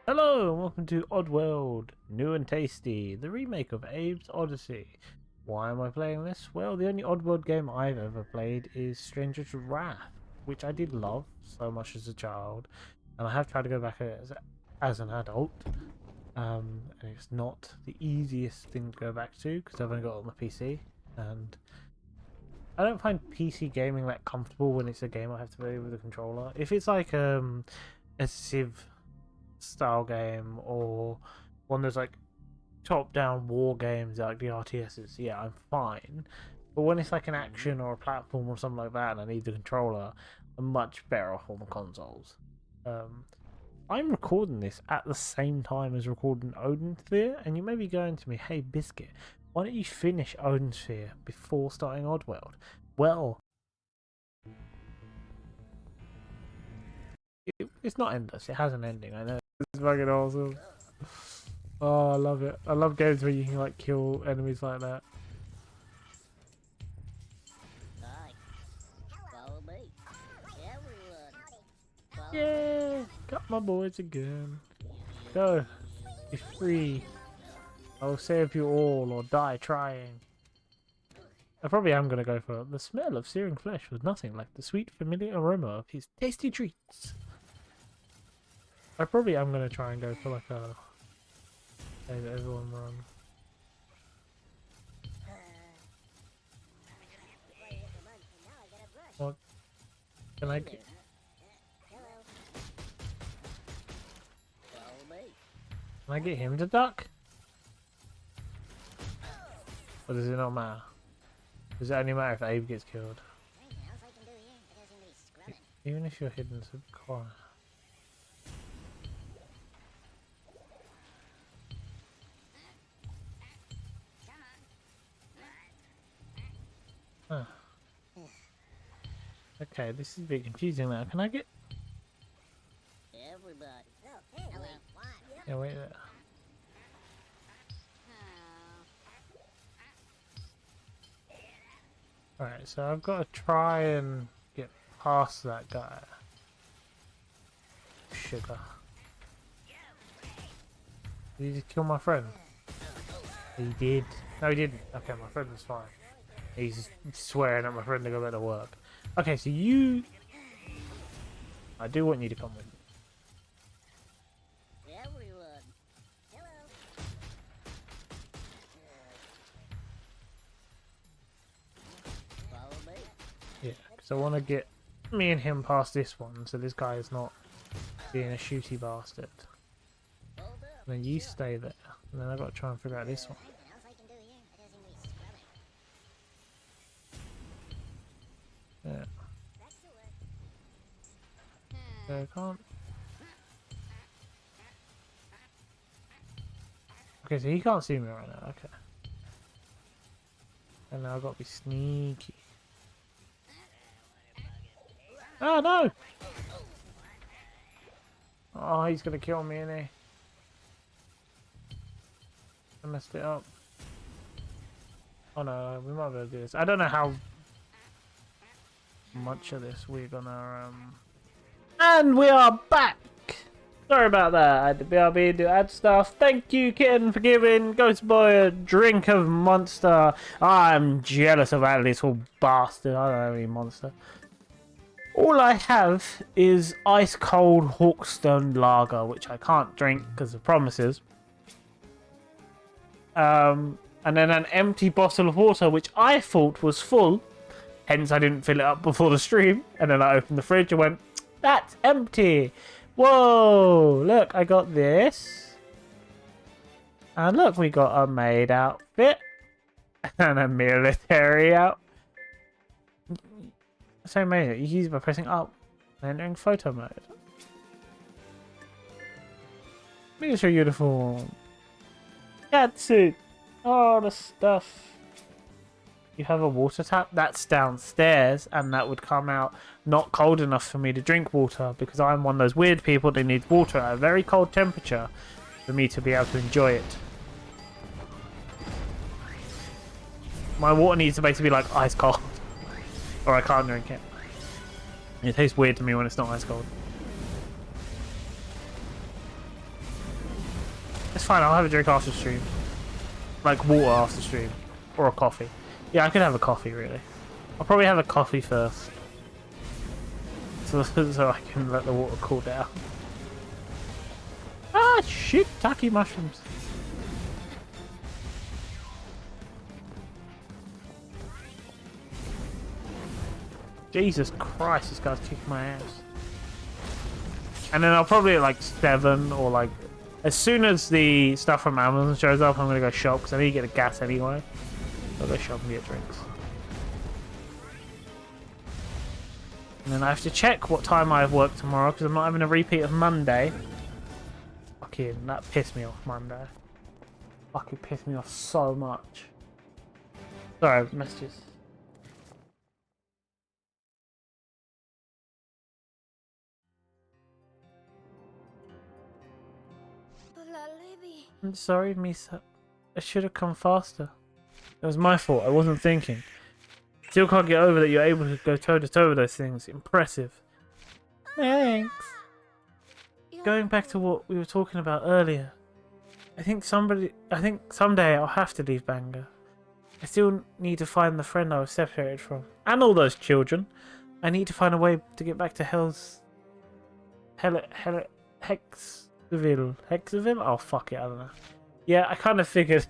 Hello and welcome to Oddworld, New and Tasty, the remake of Abe's Odyssey. Why am I playing this? Well, the only Oddworld game I've ever played is Stranger's Wrath, which I did love so much as a child, and I have tried to go back as an adult. And it's not the easiest thing to go back to because I've only got it on the PC, and I don't find PC gaming that comfortable when it's a game I have to play with a controller. If it's like a Civ style game or one that's like top-down war games like the RTSs, yeah, I'm fine. But when it's like an action or a platform or something like that and I need the controller, I'm much better off on the consoles. I'm recording this at the same time as recording Odin Sphere, and you may be going to me, hey Biscuit, why don't you finish Odin Sphere before starting Oddworld? Well, it's not endless, it has an ending, I know. It's fucking awesome. Oh, I love it. I love games where you can like kill enemies like that. Yeah, got my boys again. Go, be free. I will save you all or die trying. I probably am gonna go for it. The smell of searing flesh was nothing like the sweet familiar aroma of his tasty treats. I probably am gonna try and go for like a everyone run. What? Can I get... Can I get him to duck? Or does it not matter? Does it only matter if Abe gets killed? Even if you're hidden so quiet. Huh. Okay, this is a bit confusing now. Can I get... Yeah, wait there. Alright, so I've got to try and get past that guy. Sugar. Did he just kill my friend? He did. No, he didn't. Okay, my friend was fine. He's swearing at my friend to go back to work. Okay, so you... I do want you to come with me. Yeah, because I want to get me and him past this one, so this guy is not being a shooty bastard. And then you stay there, and then I've got to try and figure out this one. Yeah. So I can't... Okay, so he can't see me right now, okay. And now I've got to be sneaky. Oh no! Oh, he's gonna kill me, isn't he? I messed it up. Oh no, we might be able to do this. I don't know how much of this we're gonna And we are back! Sorry about that, I had to BRB to add stuff. Thank you, Kitten, for giving Ghost Boy a drink of Monster. I'm jealous of that little bastard. I don't have any Monster. All I have is ice cold Hawkstone Lager, which I can't drink because of promises. And then an empty bottle of water, which I thought was full. Hence, I didn't fill it up before the stream. And then I opened the fridge and went, that's empty. Whoa, look, I got this. And look, we got a maid outfit. And a military outfit. So many. You use by pressing up and entering photo mode. Military uniform. Catsuit. All the stuff. You have a water tap that's downstairs, and that would come out not cold enough for me to drink water because I'm one of those weird people that needs water at a very cold temperature for me to be able to enjoy it. My water needs to basically be like ice cold. Or I can't drink it. It tastes weird to me when it's not ice cold. It's fine, I'll have a drink after stream. Like water after stream. Or a coffee. Yeah, I could have a coffee really. I'll probably have a coffee first. So I can let the water cool down. Ah, shit, tacky mushrooms. Jesus Christ, this guy's kicking my ass. And then I'll probably at like 7 or like as soon as the stuff from Amazon shows up, I'm gonna go shop because I need to get a gas anyway. I'll go shop and get drinks. And then I have to check what time I have work tomorrow because I'm not having a repeat of Monday. Fucking, that pissed me off Monday. Fucking pissed me off so much. Sorry, messages. I'm sorry, Misa. I should have come faster. It was my fault. I wasn't thinking. Still can't get over that you're able to go toe to toe with those things. Impressive. Thanks. Going back to what we were talking about earlier. I think someday I'll have to leave Bangor. I still need to find the friend I was separated from. And all those children. I need to find a way to get back to Hexaville? Oh, fuck it, I don't know. Yeah, I kind of figured.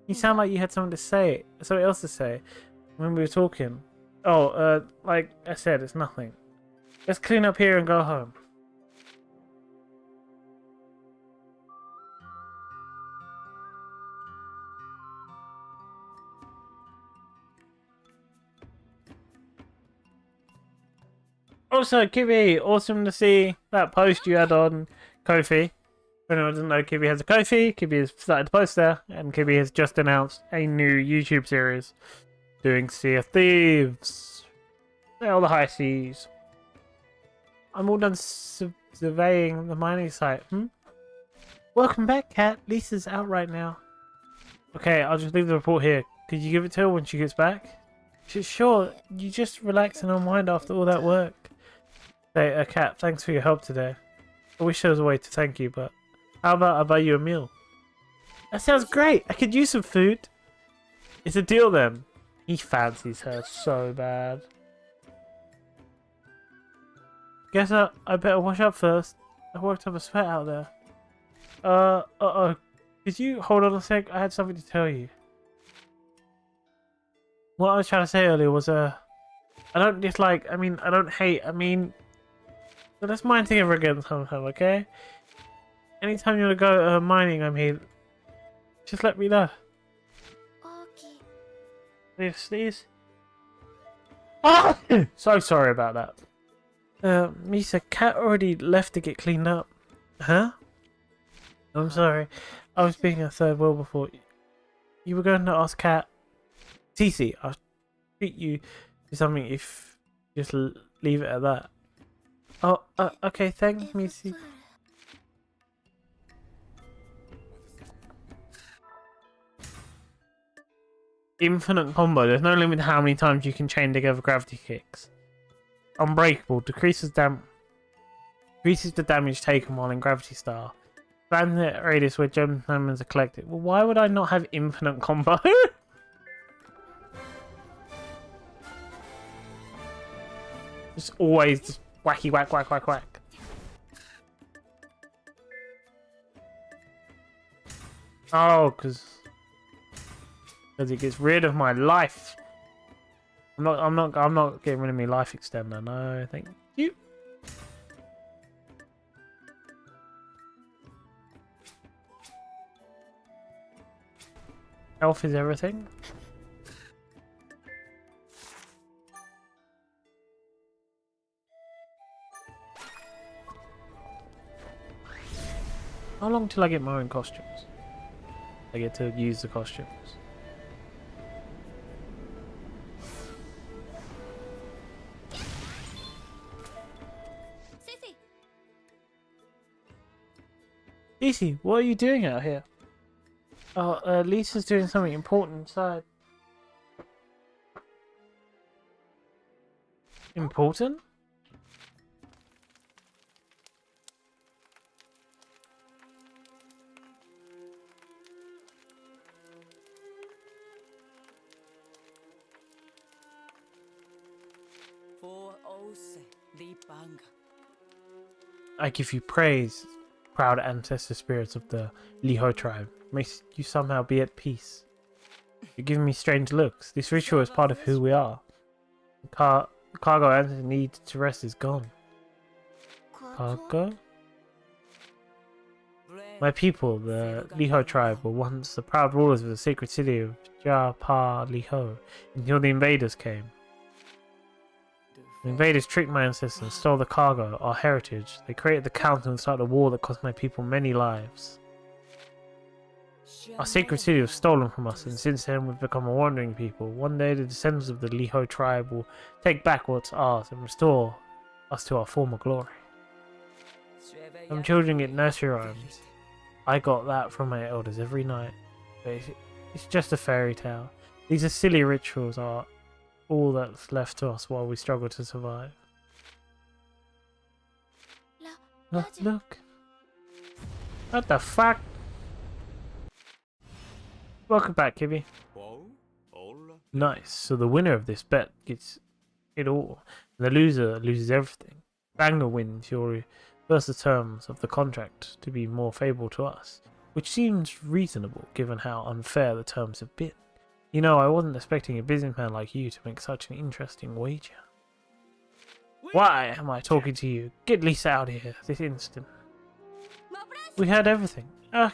You sound like you had something else to say when we were talking. Oh, like I said, it's nothing. Let's clean up here and go home. Also, Kibby, awesome to see that post you had on Ko-fi. For anyone who doesn't know, Kibby has a Ko-fi. Kibby has started to post there, and Kibby has just announced a new YouTube series doing Sea of Thieves. All the high seas. I'm all done surveying the mining site. Welcome back, Kat. Lisa's out right now. Okay, I'll just leave the report here. Could you give it to her when she gets back? Sure, you just relax and unwind after all that work. Hey, Kat, thanks for your help today. I wish there was a way to thank you, but how about I buy you a meal? That sounds great. I could use some food. It's a deal then. He fancies her so bad. Guess I better wash up first. I worked up a sweat out there. Uh-oh. Could you hold on a sec? I had something to tell you. What I was trying to say earlier was, I don't dislike, I don't hate, but let's mine together again sometime, okay? Anytime you want to go mining, I'm here. Just let me know. Please. Ah! So sorry about that. Misa, Cat already left to get cleaned up. Huh? I'm sorry. I was being a third wheel before. You were going to ask Cat. Cece, I'll treat you to something if you just leave it at that. Oh, okay, thanks, Missy. Infinite combo. There's no limit to how many times you can chain together gravity kicks. Unbreakable. Decreases the damage taken while in Gravity Star. Expands the radius where gem diamonds are collected. Well, why would I not have infinite combo? Just always just wacky whack whack whack whack. Oh, because it gets rid of my life. I'm not getting rid of my life extender. No, thank you. Health is everything. How long till I get my own costumes? I get to use the costumes. Cece, what are you doing out here? Oh, Lisa's doing something important inside. Important? I give you praise, proud ancestor spirits of the Liho tribe. May you somehow be at peace. You're giving me strange looks. This ritual is part of who we are. The cargo answer need to rest is gone. cargo? My people, the Liho tribe, were once the proud rulers of the sacred city of Jasper Liho until the invaders came. The invaders tricked my ancestors and stole the cargo, our heritage. They created the council and started a war that cost my people many lives. Our sacred city was stolen from us, and since then we've become a wandering people. One day the descendants of the Liho tribe will take back what's ours and restore us to our former glory. Some children get nursery rhymes. I got that from my elders every night, but it's just a fairy tale. These are silly rituals are all that's left to us while we struggle to survive. Look. What the fuck? Welcome back, Kibby. Nice. So the winner of this bet gets it all, and the loser loses everything. Banger wins. You'll reverse the terms of the contract to be more favourable to us, which seems reasonable given how unfair the terms have been. You know, I wasn't expecting a businessman like you to make such an interesting wager. Why am I talking to you? Get Lisa out of here this instant. We had everything. Ugh.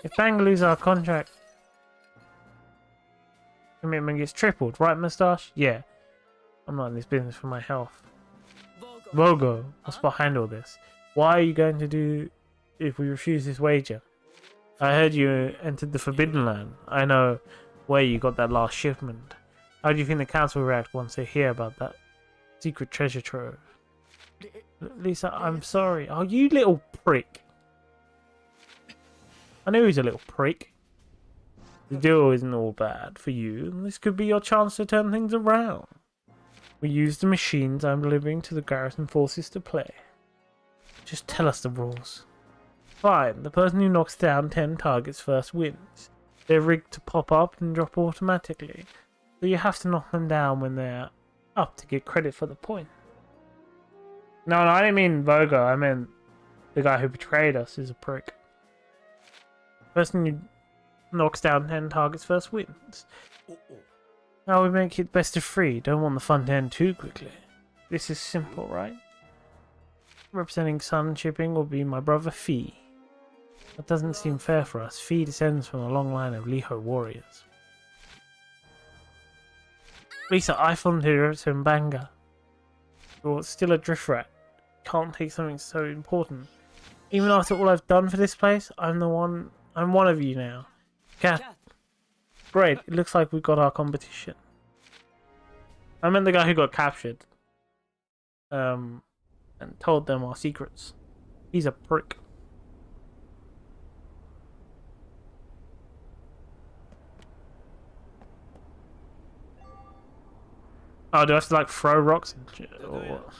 If Bang loses our contract, commitment gets tripled, right, Moustache? Yeah. I'm not in this business for my health. Vogo, what's behind all this? Why are you going to do if we refuse this wager? I heard you entered the Forbidden Land. I know where you got that last shipment. How do you think the council will react once they hear about that secret treasure trove? Lisa, I'm sorry. Oh, you little prick. I knew he's a little prick. The deal isn't all bad for you. This could be your chance to turn things around. We use the machines I'm delivering to the garrison forces to play. Just tell us the rules. Fine, the person who knocks down 10 targets first wins. They're rigged to pop up and drop automatically, so you have to knock them down when they're up to get credit for the point. No, I didn't mean Vogo, I meant the guy who betrayed us is a prick. The person who knocks down 10 targets first wins. Now we make it best of 3, don't want the fun to end too quickly. This is simple, right? Representing Sun Shipping will be my brother Fee. That doesn't seem fair for us. Fee descends from a long line of Liho warriors. Lisa, I volunteer to Mbanga. You're still a drift rat. Can't take something so important. Even after all I've done for this place, I'm one of you now. Cat. Great, it looks like we've got our competition. I meant the guy who got captured. And told them our secrets. He's a prick. Oh, do I have to like throw rocks and shit? Or what?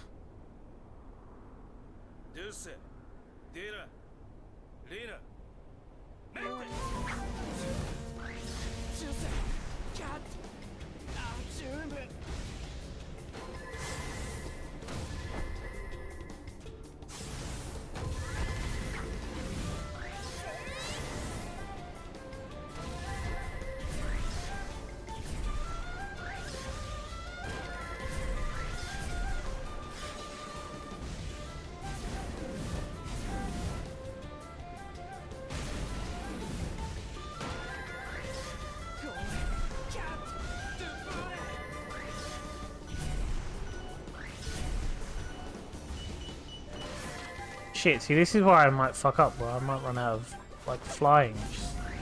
Shit, see, this is where I might fuck up, where I might run out of, like, flying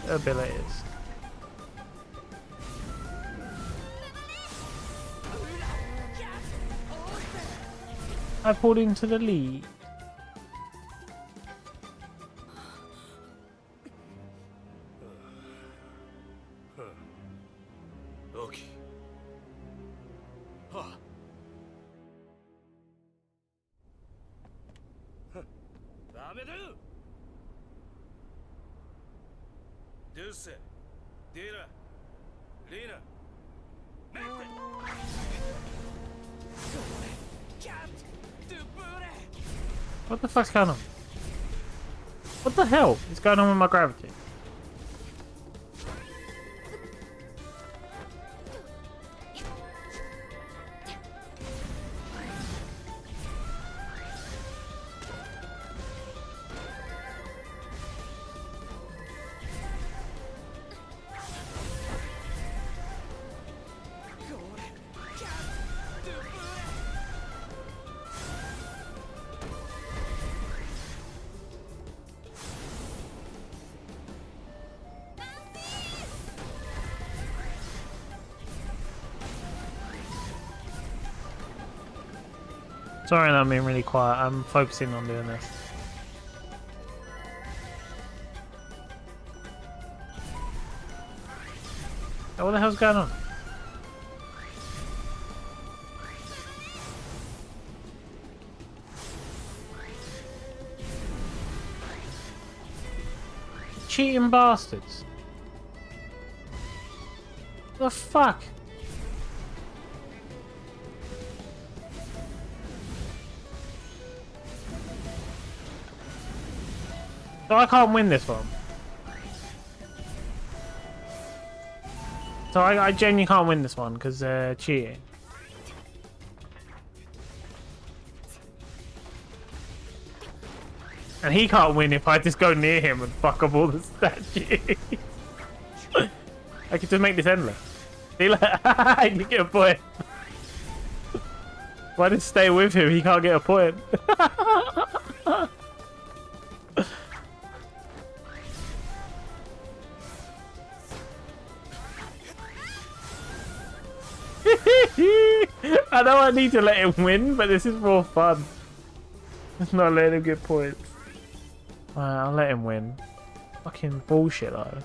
abilities. I pulled into the lead. What the fuck's going on? What the hell is going on with my gravity? Sorry, I'm being really quiet. I'm focusing on doing this. Oh, what the hell's going on? Cheating bastards. What the fuck? So I can't win this one. So I genuinely can't win this one because they're cheating. And he can't win if I just go near him and fuck up all the statues. I could just make this endless. See, like, you get a point. Why did stay with him? He can't get a point. I know I need to let him win, but this is more fun. It's not letting him get points. Alright, I'll let him win. Fucking bullshit though.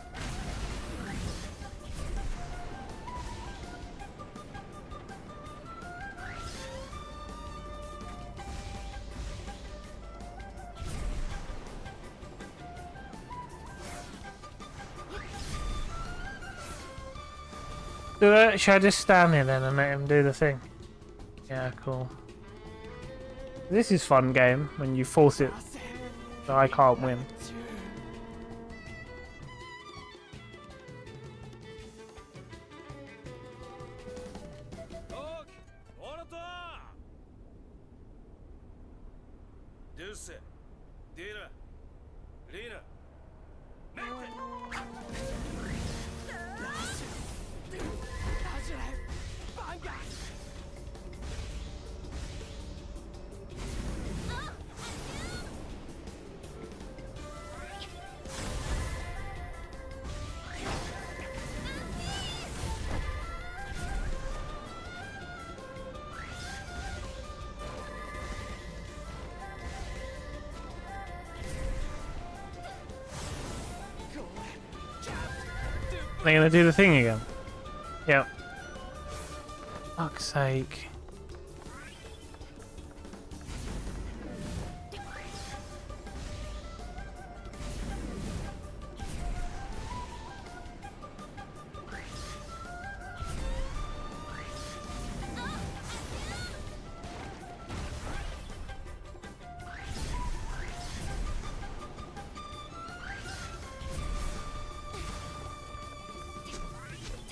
Should I just stand here then and let him do the thing? Yeah, cool. This is fun game when you force it so I can't win. They're gonna do the thing again. Yep. Fuck's sake.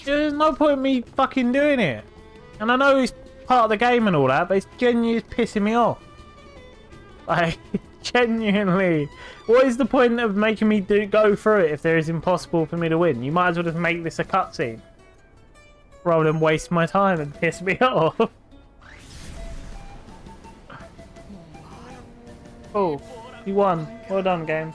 There's no point in me fucking doing it. And I know it's part of the game and all that, but it's genuinely pissing me off. Like, genuinely. What is the point of making me go through it if there is impossible for me to win? You might as well just make this a cutscene. Rather than waste my time and piss me off. Oh, you won. Well done, game.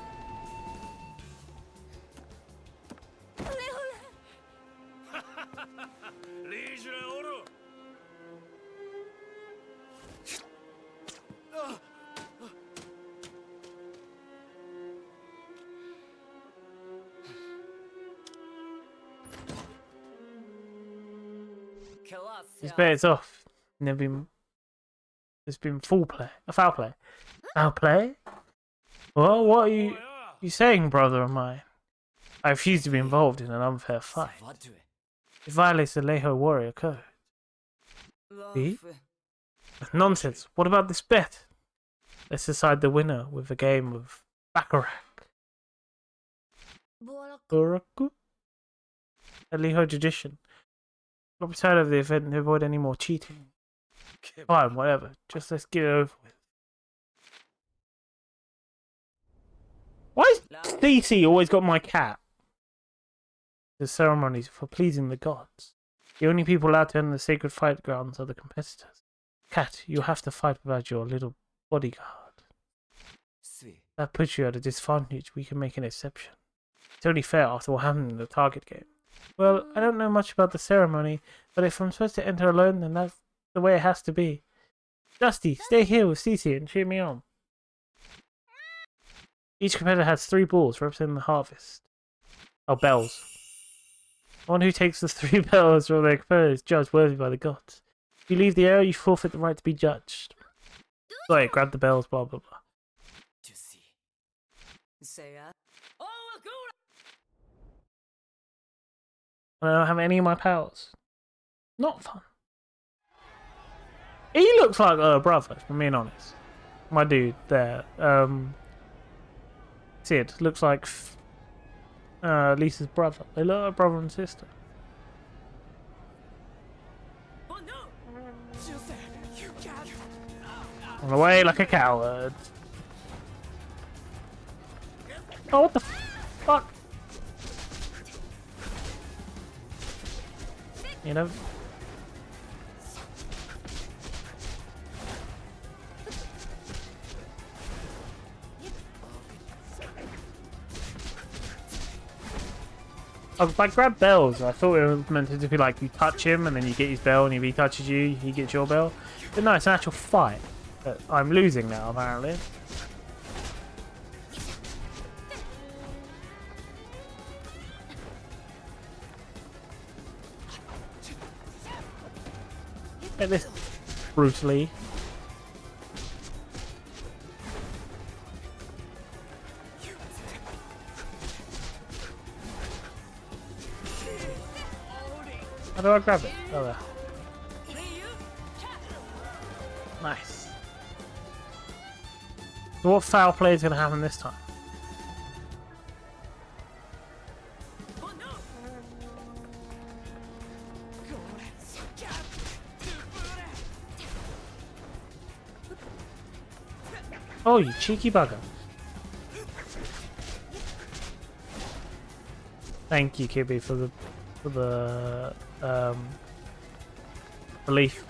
This bet is off. There's been foul play. Foul play. Foul play? Well, what are you saying, brother of mine? I refuse to be involved in an unfair fight. It violates the Leho warrior code. See? Nonsense. What about this bet? Let's decide the winner with a game of Baccarat. Boraku? A Leho tradition. Got to be tired of the event to avoid any more cheating. Fine, whatever. Just let's get it over with. Why is DC always got my cat? The ceremonies for pleasing the gods. The only people allowed to enter the sacred fight grounds are the competitors. Cat, you have to fight without your little bodyguard. That puts you at a disadvantage. We can make an exception. It's only fair after what happened in the target game. Well, I don't know much about the ceremony, but if I'm supposed to enter alone, then that's the way it has to be. Dusty, stay here with Cece and cheer me on. Each competitor has 3 balls representing the harvest. Oh, bells. The one who takes the 3 bells from their competitor is judged worthy by the gods. If you leave the area, you forfeit the right to be judged. Sorry, grab the bells, blah blah blah. I don't have any of my powers. Not fun. He looks like a brother, if I'm being honest. My dude there. Sid looks like Lisa's brother. They look like brother and sister. On the way like a coward. Oh, what the fuck? You know? Oh, if I grab bells, I thought it was meant to be like you touch him and then you get his bell, and if he touches you, he gets your bell. But no, it's an actual fight. But I'm losing now, apparently. Get this brutally. How do I grab it? Oh, there. Nice. So what foul play is going to happen this time? Oh, you cheeky bugger. Thank you, Kibby, for the relief.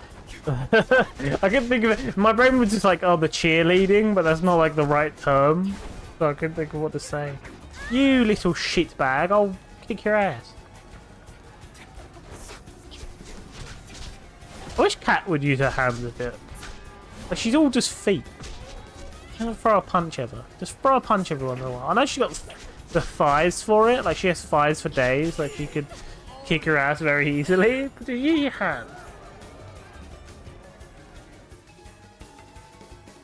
I couldn't think of it. My brain was just like, oh, the cheerleading, but that's not like the right term. So I couldn't think of what to say. You little shitbag, I'll kick your ass. I wish Cat would use her hands a bit. Like, she's all just feet. Can't throw a punch ever. Just throw a punch every once in a while. I know she got the thighs for it. Like, she has thighs for days. Like, you could kick her ass very easily. But use your hand.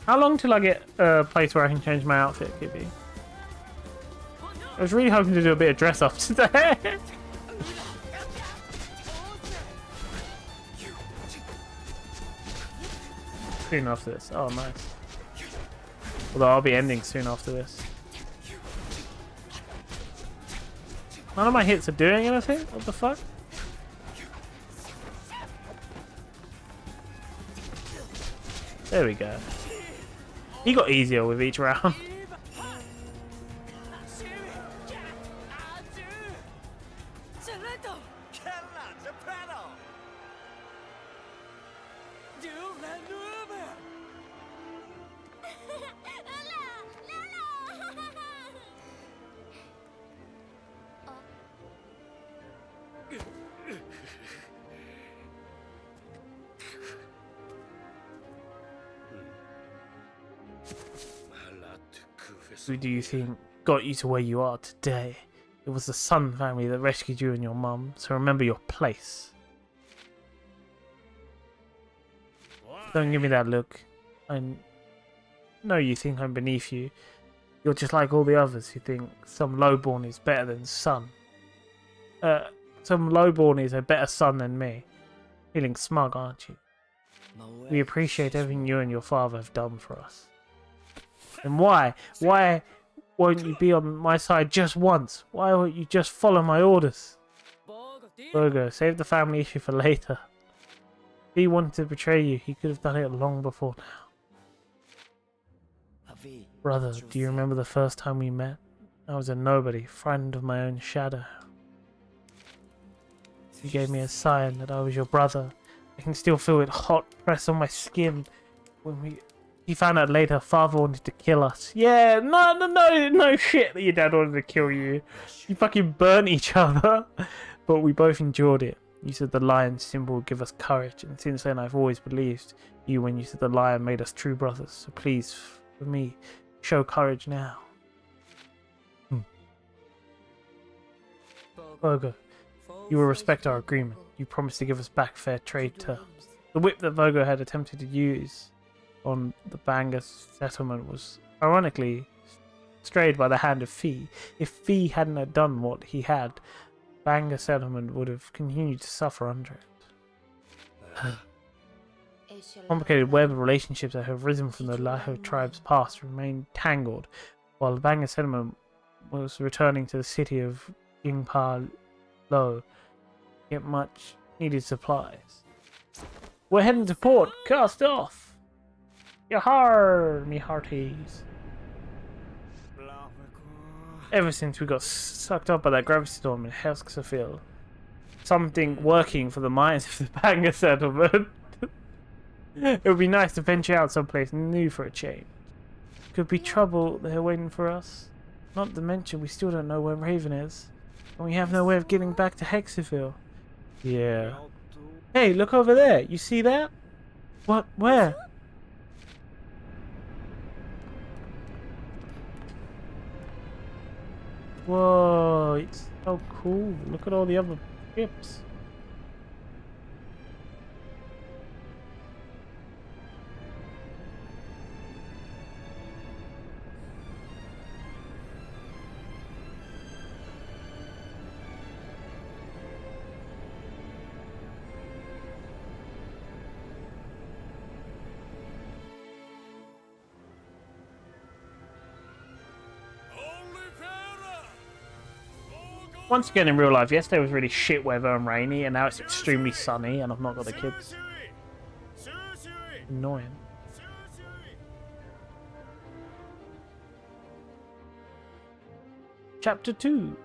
How long till I get a place where I can change my outfit, Kibby? I was really hoping to do a bit of dress up today. Soon after this. Oh, nice. Although I'll be ending soon after this. None of my hits are doing anything? What the fuck? There we go. He got easier with each round. Who do you think got you to where you are today? It was the Sun family that rescued you and your mum, so remember your place. Don't give me that look. I know you think I'm beneath you. You're just like all the others who think some lowborn is better than Sun. Some lowborn is a better son than me. Feeling smug, aren't you? We appreciate everything you and your father have done for us. And why? Why won't you be on my side just once? Why won't you just follow my orders? Bogo, save the family issue for later. If he wanted to betray you, he could have done it long before now. Brother, do you remember the first time we met? I was a nobody, friend of my own shadow. You gave me a sign that I was your brother. I can still feel it hot pressed on my skin when he found out later father wanted to kill us. Yeah, no shit that your dad wanted to kill you. You fucking burnt each other. But we both endured it. You said the lion symbol would give us courage, and since then I've always believed you when you said the lion made us true brothers. So please, for me, show courage now. Vogo, you will respect our agreement. You promised to give us back fair trade terms. The whip that Vogo had attempted to use on the Banga settlement was, ironically, strayed by the hand of Fee. If Fee hadn't have done what he had, Banga settlement would have continued to suffer under it. Complicated web of relationships that have risen from the Laho tribe's past remained tangled, while the Banga settlement was returning to the city of Jingpa Lo, get much needed supplies. We're heading to port. Cast off. Yahar, me hearties. Ever since we got sucked up by that gravity storm in Heskasafil, something working for the minds of the Banga settlement. It would be nice to venture out someplace new for a change. Could be trouble there waiting for us. Not to mention, we still don't know where Raven is. And we have no way of getting back to Hexaville. Yeah. Hey, look over there. You see that? What? Where? Whoa, it's so cool. Look at all the other ships. Once again in real life, yesterday was really shit weather and rainy, and now it's extremely sunny, and I've not got the kids. Annoying. Chapter 2.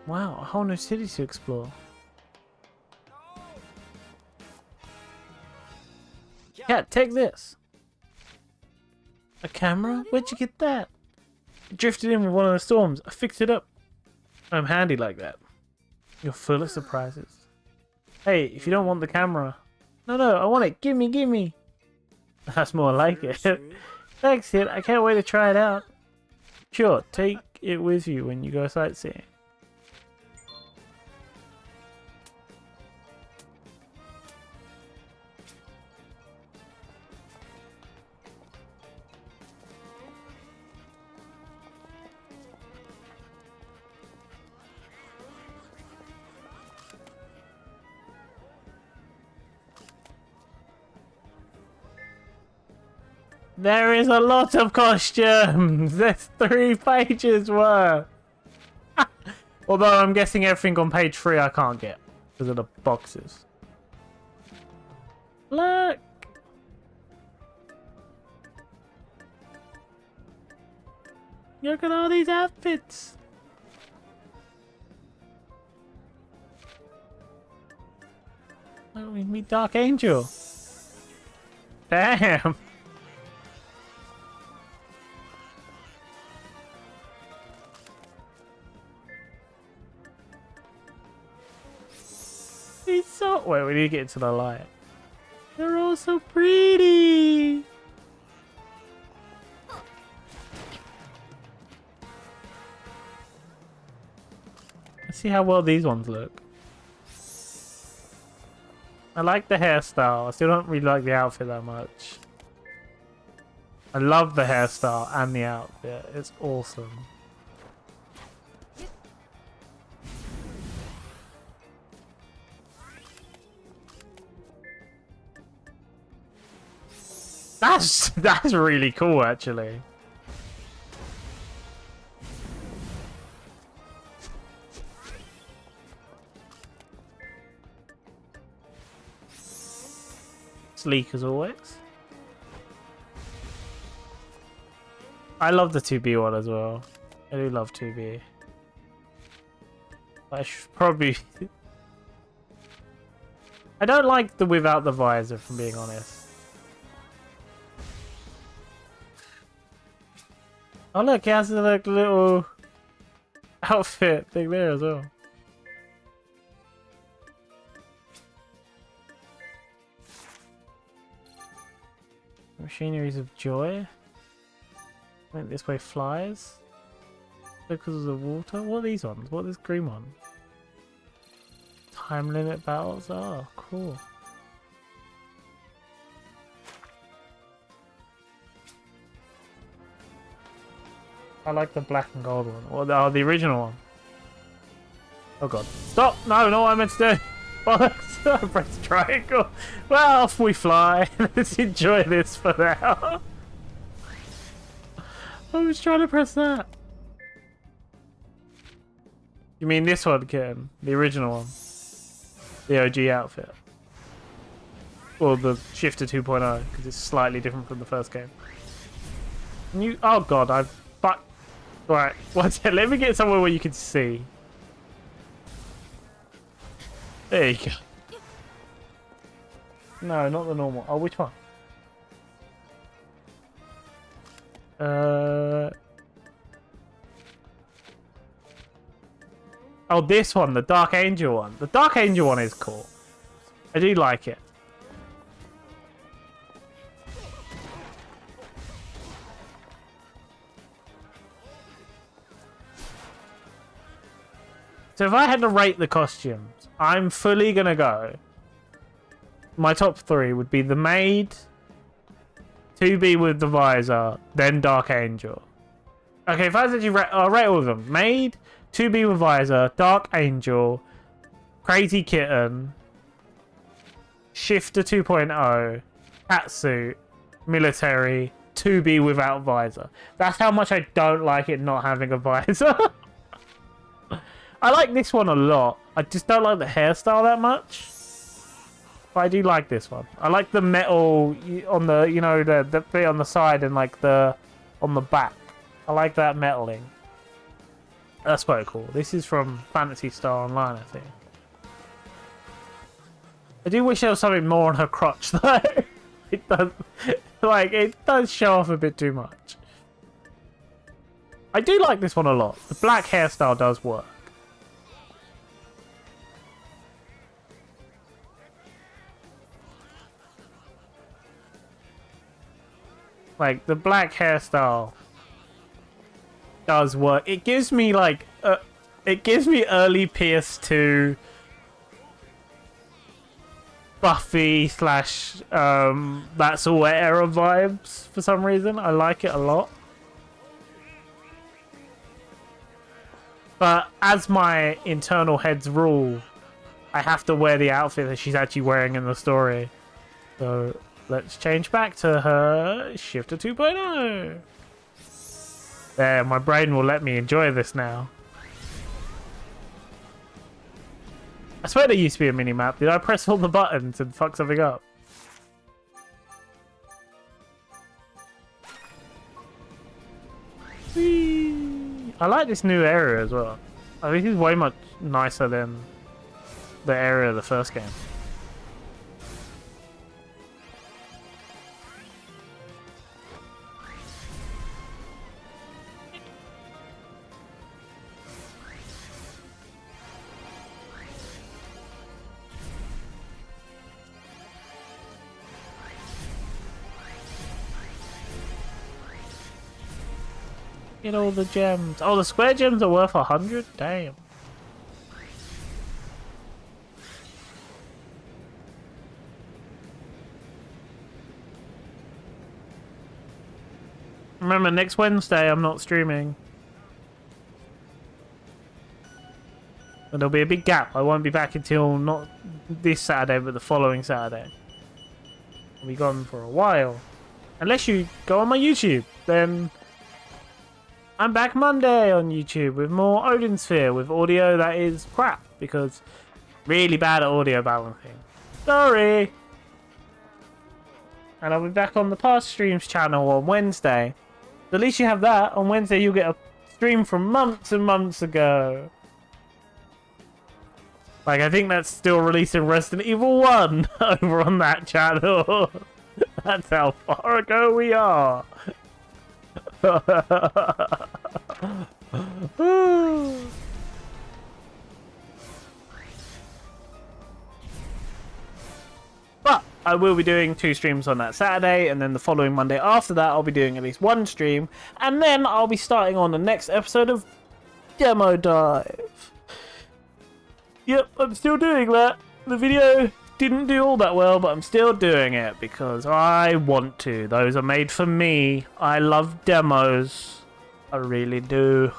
Wow, a whole new city to explore. Cat, take this. A camera? Where'd you get that? It drifted in with one of the storms. I fixed it up. I'm handy like that. You're full of surprises. Hey, if you don't want the camera... No, I want it. Gimme. That's more like it. Thanks, Sid. I can't wait to try it out. Sure, take it with you when you go sightseeing. There is a lot of costumes! There's 3 pages worth! Although I'm guessing everything on page 3 I can't get because of the boxes. Look! Look at all these outfits! Look, we meet Dark Angel. Damn! He's so... Wait, we need to get into the light. They're all so pretty! Let's see how well these ones look. I like the hairstyle. I still don't really like the outfit that much. I love the hairstyle and the outfit. It's awesome. That's really cool, actually. Sleek as always. I love the 2B one as well. I do love 2B. I should probably... I don't like the without the visor, from being honest. Oh look, it has a little outfit thing there as well. Machineries of joy. Went this way flies. Because of the water. What are these ones? What is this green one? Time limit battles. Oh, cool. I like the black and gold one. Or the original one. Oh god. Stop! No, not what I meant to do! Bollocks! Press triangle. Well, off we fly. Let's enjoy this for now. I was trying to press that. You mean this one, Kitten? The original one? The OG outfit? Or the Shifter 2.0, because it's slightly different from the first game. You, oh god, I've fucked. Right, one second, let me get somewhere where you can see. There you go. No, not the normal. Oh, which one? Oh, this one, the Dark Angel one. The Dark Angel one is cool. I do like it. So if I had to rate the costumes, I'm fully gonna go. My top 3 would be the Maid, 2B with the Visor, then Dark Angel. Okay, if I was actually I'll rate all of them. Maid, 2B with Visor, Dark Angel, Crazy Kitten, Shifter 2.0, Catsuit, Military, 2B without Visor. That's how much I don't like it not having a visor. I like this one a lot. I just don't like the hairstyle that much. But I do like this one. I like the metal on the, you know, the bit on the side and like the on the back. I like that metaling. That's quite cool. This is from Fantasy Star Online, I think. I do wish there was something more on her crotch though. It does, like, it does show off a bit too much. I do like this one a lot. The black hairstyle does work. Like, the black hairstyle does work. It gives me, like, it gives me early PS2 Buffy slash That's All era vibes for some reason. I like it a lot. But as my internal heads rule, I have to wear the outfit that she's actually wearing in the story. So let's change back to her Shifter 2.0. There, my brain will let me enjoy this now. I swear there used to be a mini-map. Did I press all the buttons and fuck something up? Whee! I like this new area as well. I think this is way much nicer than the area of the first game. Get all the gems. Oh, the square gems are worth 100? Damn. Remember, next Wednesday I'm not streaming. And there'll be a big gap. I won't be back until not this Saturday, but the following Saturday. I'll be gone for a while. Unless you go on my YouTube, then I'm back Monday on YouTube with more Odin Sphere with audio that is crap because really bad at audio balancing. Sorry. And I'll be back on the past streams channel on Wednesday. At least you have that. On Wednesday you'll get a stream from months and months ago. Like, I think that's still releasing Resident Evil 1 over on that channel. That's how far ago we are. But I will be doing 2 streams on that Saturday, and then the following Monday after that, I'll be doing at least 1 stream, and then I'll be starting on the next episode of Demo Dive. Yep, I'm still doing that. The video didn't do all that well, but I'm still doing it because I want to. Those are made for me. I love demos. I really do.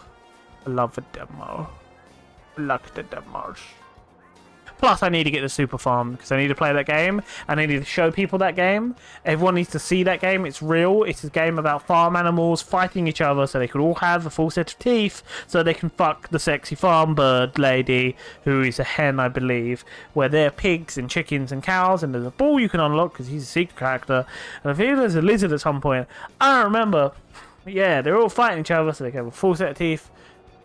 I love a demo. I like the demos. Plus, I need to get the Super Farm because I need to play that game and I need to show people that game. Everyone needs to see that game. It's real. It's a game about farm animals fighting each other so they can all have a full set of teeth so they can fuck the sexy farm bird lady who is a hen, I believe, where they're pigs and chickens and cows, and there's a bull you can unlock because he's a secret character. And I think there's a lizard at some point. I don't remember. Yeah, they're all fighting each other so they can have a full set of teeth,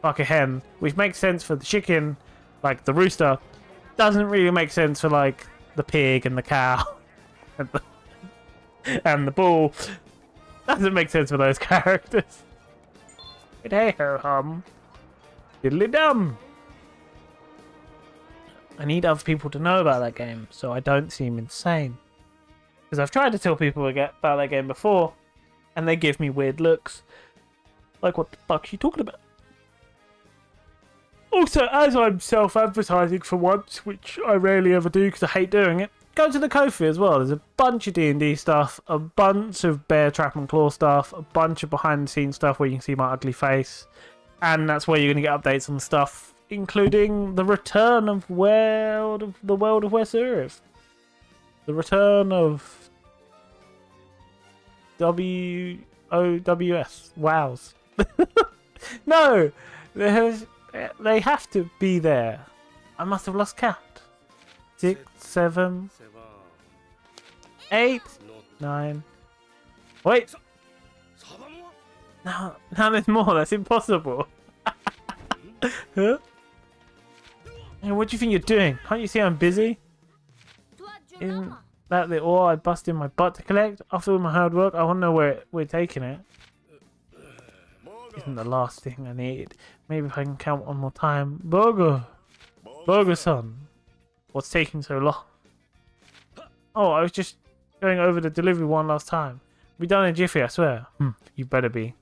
fuck a hen, which makes sense for the chicken, like the rooster. Doesn't really make sense for like the pig and the cow and the bull. Doesn't make sense for those characters. But hey ho hum. Diddly dum. I need other people to know about that game so I don't seem insane. Because I've tried to tell people about that game before and they give me weird looks. Like, what the fuck are you talking about? Also, as I'm self-advertising for once, which I rarely ever do because I hate doing it, go to the Ko-fi as well. There's a bunch of D&D stuff, a bunch of Bear Trap and Claw stuff, a bunch of behind-the-scenes stuff where you can see my ugly face, and that's where you're going to get updates on stuff, including the return of the world of Westeros, the return of WOWS. Wows. No, they have to be there. I must have lost count. 6, 7, 8, 9. Wait. Now there's more. That's impossible. Huh? Hey, what do you think you're doing? Can't you see I'm busy? Isn't that the ore I busted my butt to collect? After all my hard work, I want to know where we're taking it. Isn't the last thing I need. Maybe if I can count one more time. Burger-son. What's taking so long? Oh, I was just going over the delivery one last time. Be done in a jiffy, I swear. You better be.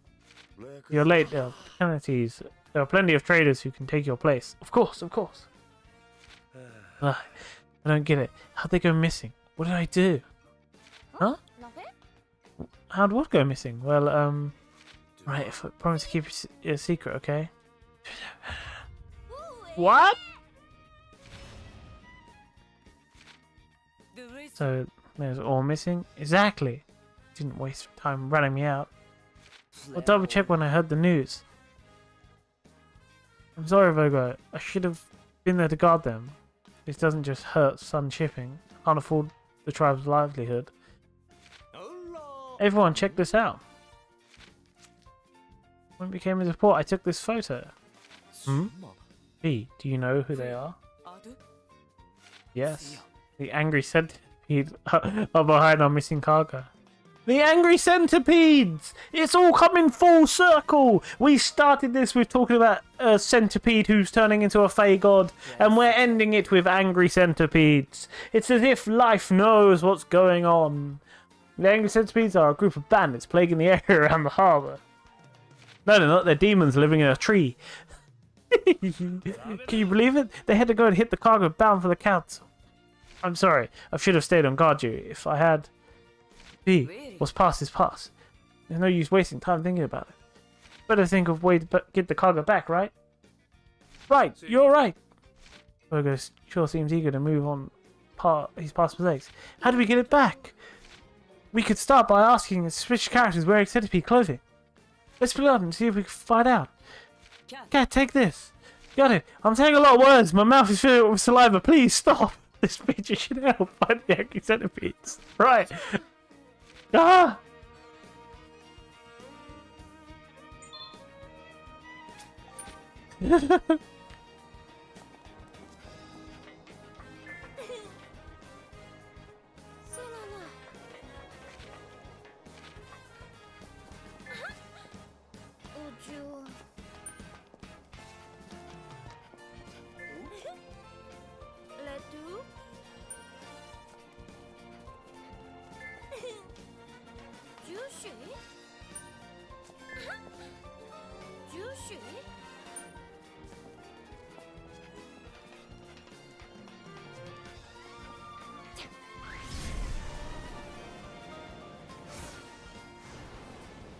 You're late. There are penalties. There are plenty of traders who can take your place. Of course, of course. I don't get it. How'd they go missing? What did I do? Huh? How'd what go missing? Well, right, if I promise to keep it a secret, okay? What? So, there's all missing? Exactly. Didn't waste time running me out. I'll double check when I heard the news. I'm sorry, Vogo. I should have been there to guard them. This doesn't just hurt Sun Shipping. I can't afford the tribe's livelihood. Everyone, check this out. When it became a report, I took this photo. B, do you know who they are? Yes. The angry centipede are behind our missing cargo. The angry centipedes! It's all coming full circle! We started this with talking about a centipede who's turning into a fey god, and we're ending it with angry centipedes. It's as if life knows what's going on. The angry centipedes are a group of bandits plaguing the area around the harbour. No, they're not. They're demons living in a tree. Can you believe it? They had to go and hit the cargo bound for the council. I'm sorry. I should have stayed on guard duty. If I had... B, what's past is past. There's no use wasting time thinking about it. Better think of a way to get the cargo back, right? Right, you're right. Virgo sure seems eager to move on his past mistakes. How do we get it back? We could start by asking suspicious characters wearing centipede clothing. Let's split up and see if we can find out. Cat, take this. Got it. I'm saying a lot of words. My mouth is filled with saliva. Please stop. This picture should help find the angry centipedes. Right. Ah!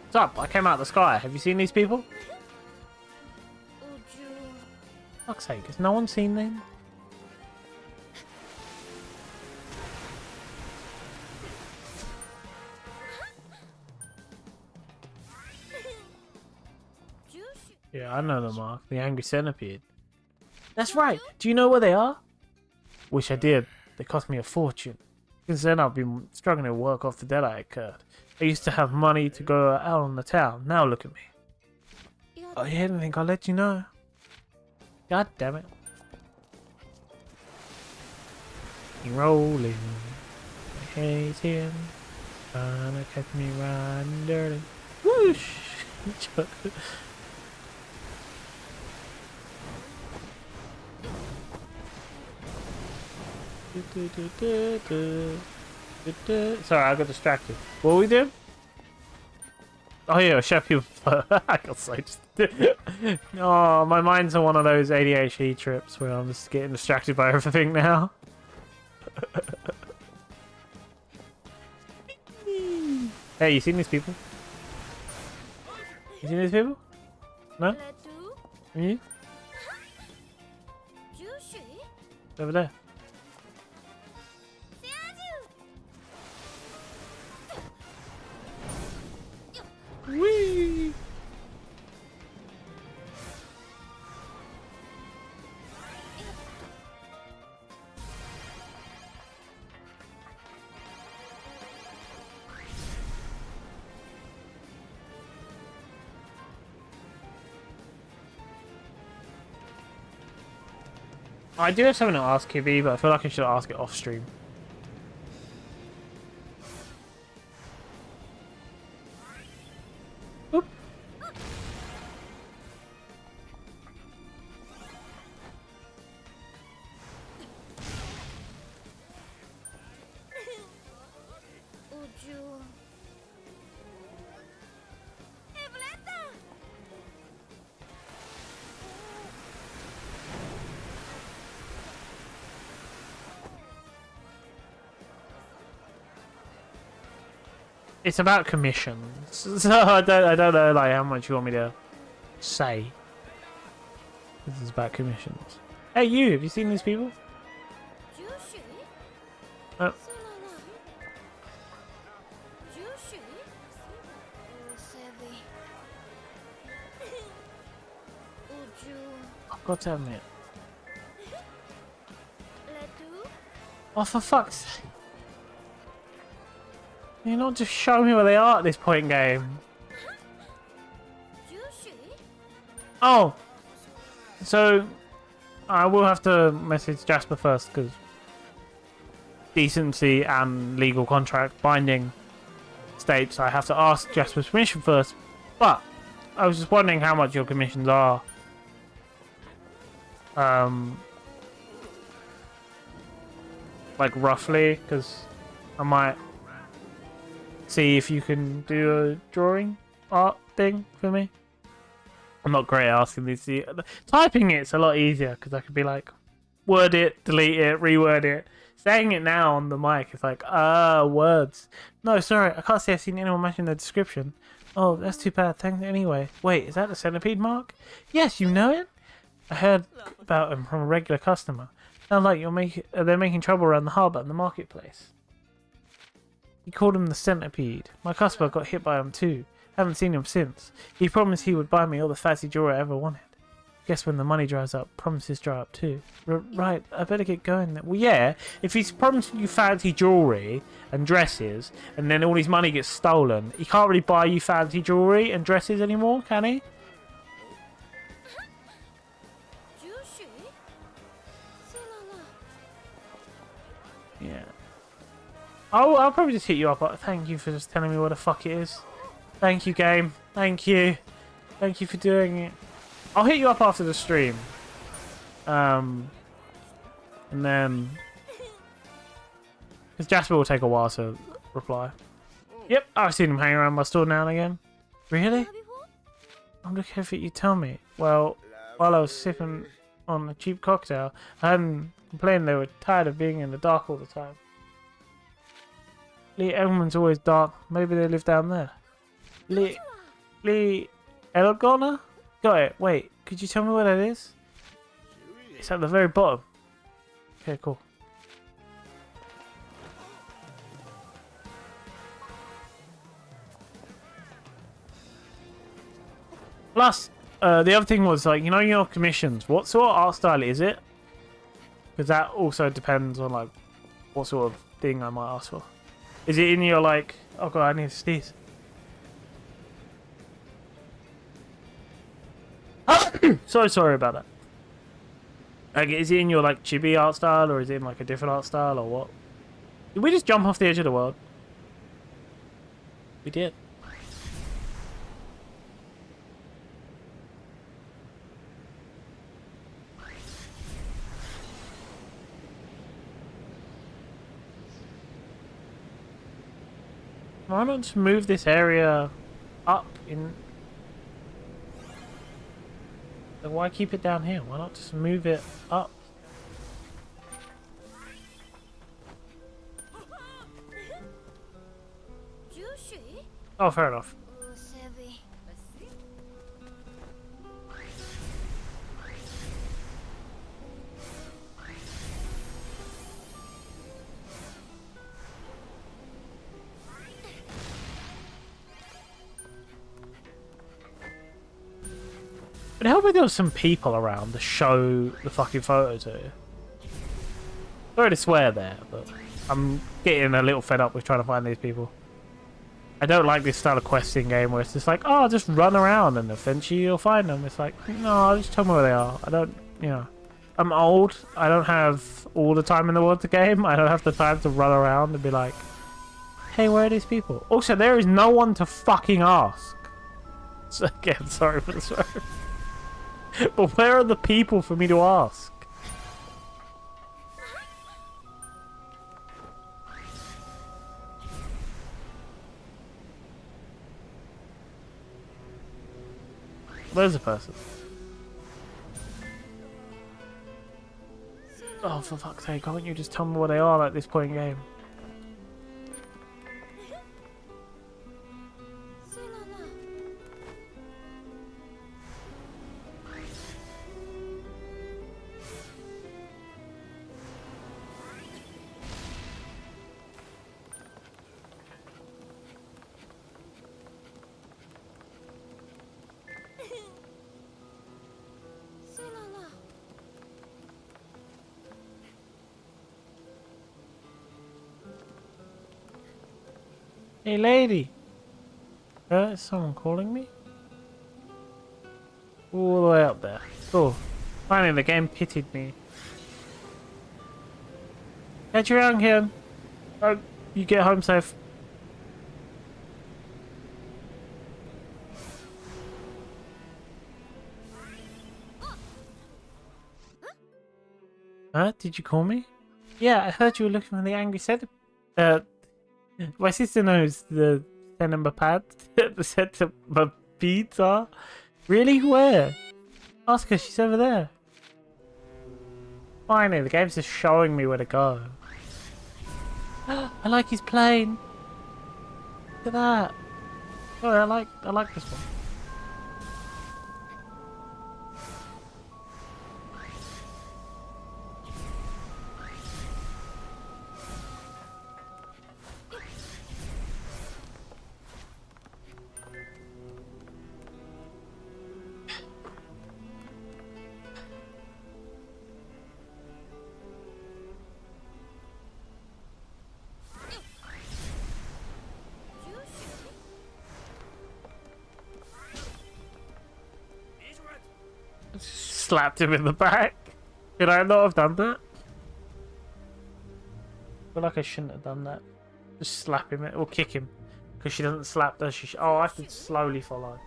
What's up? I came out of the sky. Have you seen these people? Fuck's sake, has no one seen them? Yeah, I know the mark. The angry centipede. That's right. Do you know where they are? Wish I did. They cost me a fortune. Since then, I've been struggling to work off the debt I incurred. I used to have money to go out on the town. Now look at me. Oh, you didn't think I'll let you know? God damn it. Rolling. Hating. Trying to catch me riding dirty. Whoosh! Sorry, I got distracted. What were we doing? Oh yeah, chef people. I got so oh, my mind's on one of those ADHD trips where I'm just getting distracted by everything now. Hey, you seen these people? You seen these people? No? You? Over there. Whee! I do have something to ask Kibby, but I feel like I should ask it off stream. Oop. It's about commissions, so I don't know like how much you want me to say. This is about commissions. Hey, you! Have you seen these people? Oh. God damn it! Oh, for fuck's sake! You not just show me where they are at this point in game. Oh! So, I will have to message Jasper first, because decency and legal contract binding states I have to ask Jasper's permission first. But, I was just wondering how much your commissions are. Like, roughly, because I might see if you can do a drawing art thing for me. I'm not great at asking these. Typing it's a lot easier because I could be like, word it, delete it, reword it. Saying it now on the mic is like, words. No, sorry, I can't say I've seen anyone mention the description. Oh, that's too bad. Thanks anyway. Wait, is that the centipede mark? Yes, you know it? I heard about him from a regular customer. Sounds like they're making trouble around the harbour and the marketplace. He called him the centipede. My customer got hit by him too. Haven't seen him since. He promised he would buy me all the fancy jewelry I ever wanted. Guess when the money dries up, promises dry up too. Right, I better get going then. Well, yeah, if he's promised you fancy jewelry and dresses, and then all his money gets stolen, he can't really buy you fancy jewelry and dresses anymore, can he? Yeah. I'll probably just hit you up. Thank you for just telling me where the fuck it is. Thank you, game. Thank you. Thank you for doing it. I'll hit you up after the stream. And then... Because Jasper will take a while to reply. Yep, I've seen him hang around my store now and again. Really? I'm looking for you tell me. Well, while I was sipping on a cheap cocktail, I hadn't complained they were tired of being in the dark all the time. Lee Elman's always dark. Maybe they live down there. Lee Elgona? Got it. Wait, could you tell me where that is? It's at the very bottom. Okay, cool. Plus, the other thing was, like, you know, your commissions, what sort of art style is it? Because that also depends on, like, what sort of thing I might ask for. Is it in your, like... Oh god, I need to sneeze. So sorry about that. Like, is it in your, like, chibi art style, or is it in, like, a different art style, or what? Did we just jump off the edge of the world? We did. Why not just move this area up in... Like, why keep it down here? Why not just move it up? Oh, fair enough. But help me there was some people around to show the fucking photo to you. Sorry to swear there, but I'm getting a little fed up with trying to find these people. I don't like this style of questing game where it's just like, oh, just run around and eventually you'll find them. It's like, no, just tell me where they are. I don't, you know. I'm old. I don't have all the time in the world to game. I don't have the time to run around and be like, hey, where are these people? Also, there is no one to fucking ask. So again, sorry for the swear. But where are the people for me to ask? Where's the person? Oh, for fuck's sake, can't you just tell me where they are at this point in game? Hey, lady! Is someone calling me? All the way up there. Cool. Finally, the game pitied me. Catch you around, Kitten. Oh, you get home safe. Huh? Did you call me? Yeah, I heard you were looking for the angry centipede. My sister knows the centipede. The centipedes are. Really? Where? Ask her, she's over there. Finally, the game's just showing me where to go. I like his plane. Look at that. Oh, I like this one. Slapped him in the back. Could I not have done that? I feel like I shouldn't have done that. Just slap him or kick him. Because she doesn't slap, does she? Oh, I have to slowly follow.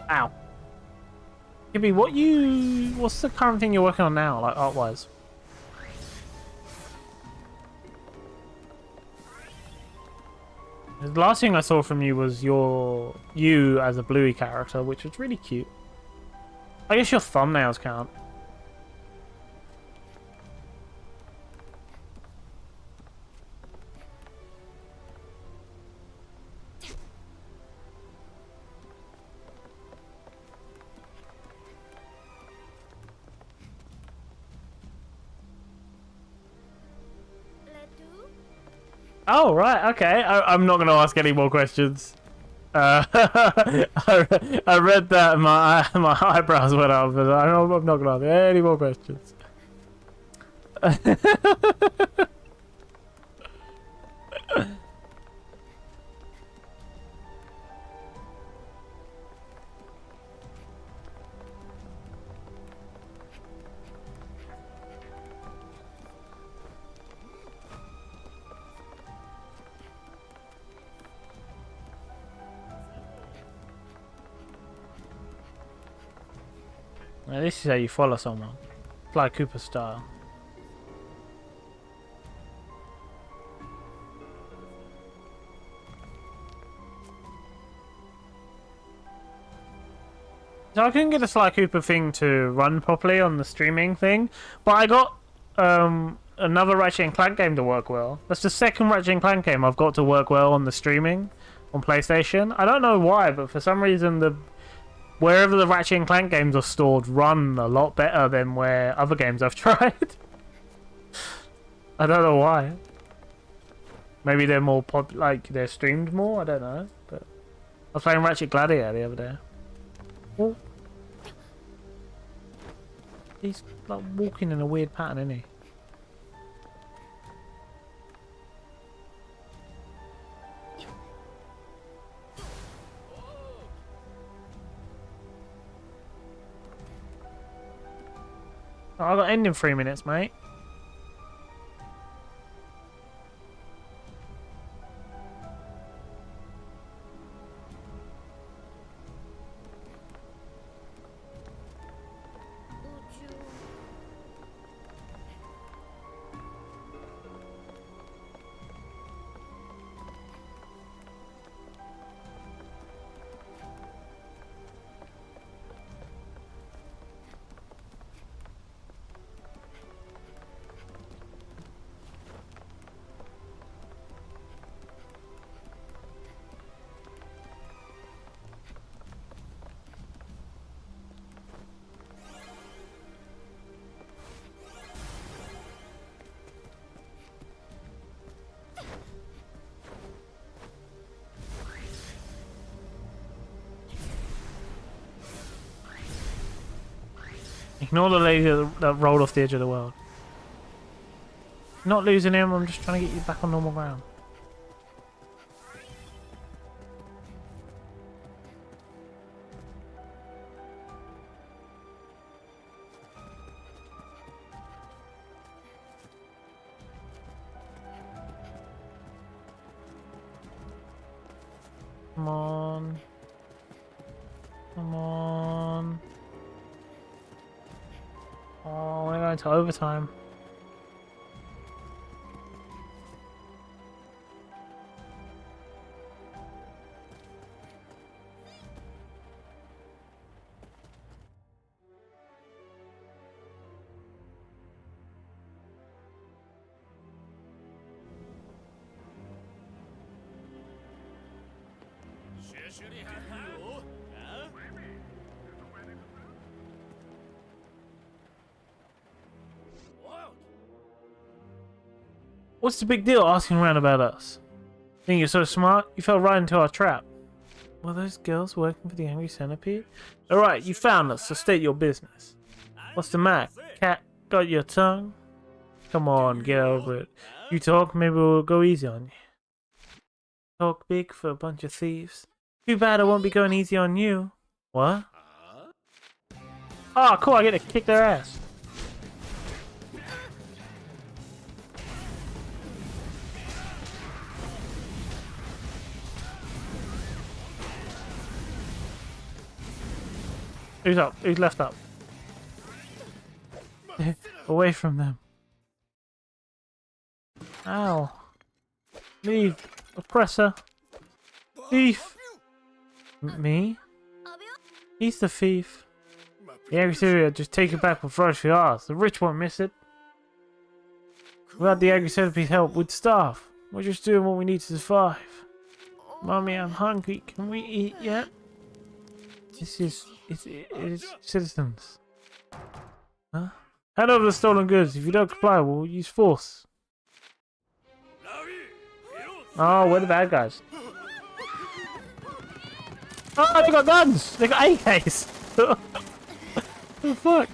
Ow. Kibby, what's the current thing you're working on now, like art-wise? The last thing I saw from you was you as a Bluey character, which was really cute. I guess your thumbnails count. Oh, right, okay. I'm not going to ask any more questions. I read that and my eyebrows went up, but I'm not going to ask any more questions. Now, this is how you follow someone. Fly Cooper style. So I couldn't get the Sly Cooper thing to run properly on the streaming thing, but I got another Ratchet and Clank game to work well. That's the second Ratchet and Clank game I've got to work well on the streaming on PlayStation. I don't know why, but for some reason wherever the Ratchet and Clank games are stored run a lot better than where other games I've tried. I don't know why. Maybe they're more they're streamed more. I don't know. But I was playing Ratchet Gladiator the other day. Oh. He's like walking in a weird pattern, isn't he? Oh, I got to end in 3 minutes, mate. Ignore the lady that rolled off the edge of the world. Not losing him, I'm just trying to get you back on normal ground. Come on. Come on. Oh, we're going to overtime. What's the big deal asking around about us? Think you're so smart? You fell right into our trap. Were those girls working for the Angry Centipede? Alright, you found us, so state your business. What's the matter? Cat got your tongue? Come on, get over it. You talk, maybe we'll go easy on you. Talk big for a bunch of thieves. Too bad I won't be going easy on you. What? Oh, cool, I get to kick their ass. Who's up? Who's left up? Away from them. Ow. Leave. Oppressor. Thief. Me? He's the thief. The agri just take it back with rush for ours. The rich won't miss it. Without the agri-centipede's help, we'd starve. We're just doing what we need to survive. Mommy, I'm hungry. Can we eat yet? It's citizens. Huh? Hand over the stolen goods. If you don't comply, we'll use force. Oh, we're the bad guys. Oh, they got guns! They got AKs! What the fuck?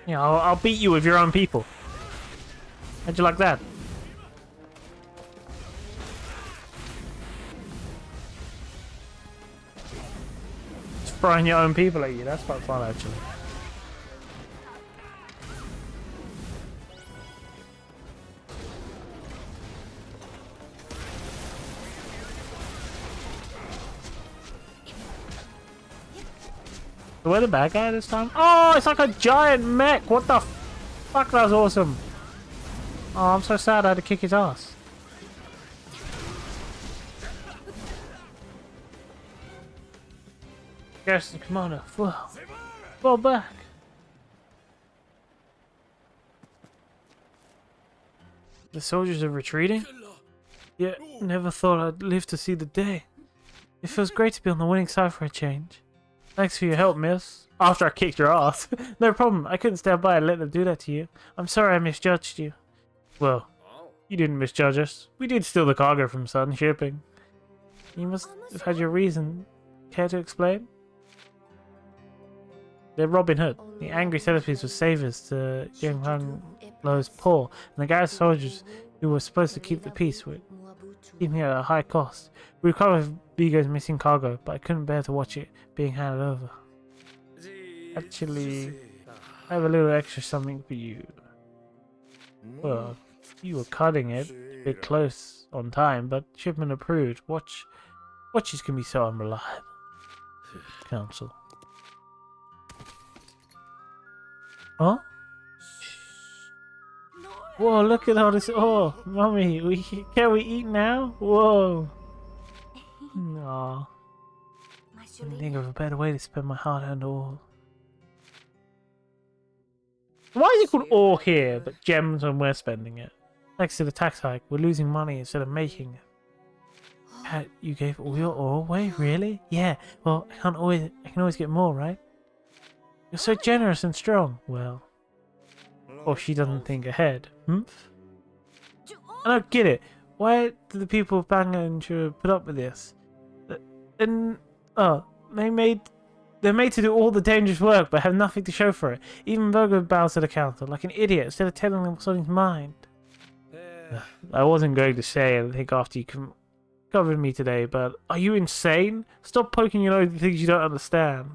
Yeah, I'll beat you with your own people. How'd you like that? Just throwing your own people at you, that's quite fun actually. So we're the bad guy this time? Oh, it's like a giant mech! What the fuck, that was awesome! Oh, I'm so sad I had to kick his ass. Garrison Commander, fall back! The soldiers are retreating? Yeah, never thought I'd live to see the day. It feels great to be on the winning side for a change. Thanks for your help, miss. After I kicked your ass. No problem, I couldn't stand by and let them do that to you. I'm sorry I misjudged you. Well, you didn't misjudge us. We did steal the cargo from Sun Shipping. You must have had your reason. Care to explain? They're Robin Hood. The angry centipedes were saviors to Yang Han Lo's poor, and the Garrison soldiers who were supposed to keep the peace were keeping it at a high cost. We recovered Vigo's missing cargo, but I couldn't bear to watch it being handed over. Actually, I have a little extra something for you. Well, you were cutting it a bit close on time, but shipment approved. Watches can be so unreliable. Council. Huh? Whoa, look at all this. Oh, Mummy, can we eat now? Whoa. Aw. Couldn't think of a better way to spend my hard-earned ore. Why is it called ore here, but gems when we're spending it? Thanks to the tax hike, we're losing money instead of making it. You gave all your ore away, really? Yeah. Well, I can always get more, right? You're so generous and strong. Well, or she doesn't think ahead. Humph? I don't get it. Why do the people of Bangladesh put up with this? And they're made to do all the dangerous work, but have nothing to show for it. Even Virgo bows to the counter like an idiot instead of telling them what's on his mind. I wasn't going to say anything after you covered me today, but are you insane? Stop poking your nose at things you don't understand.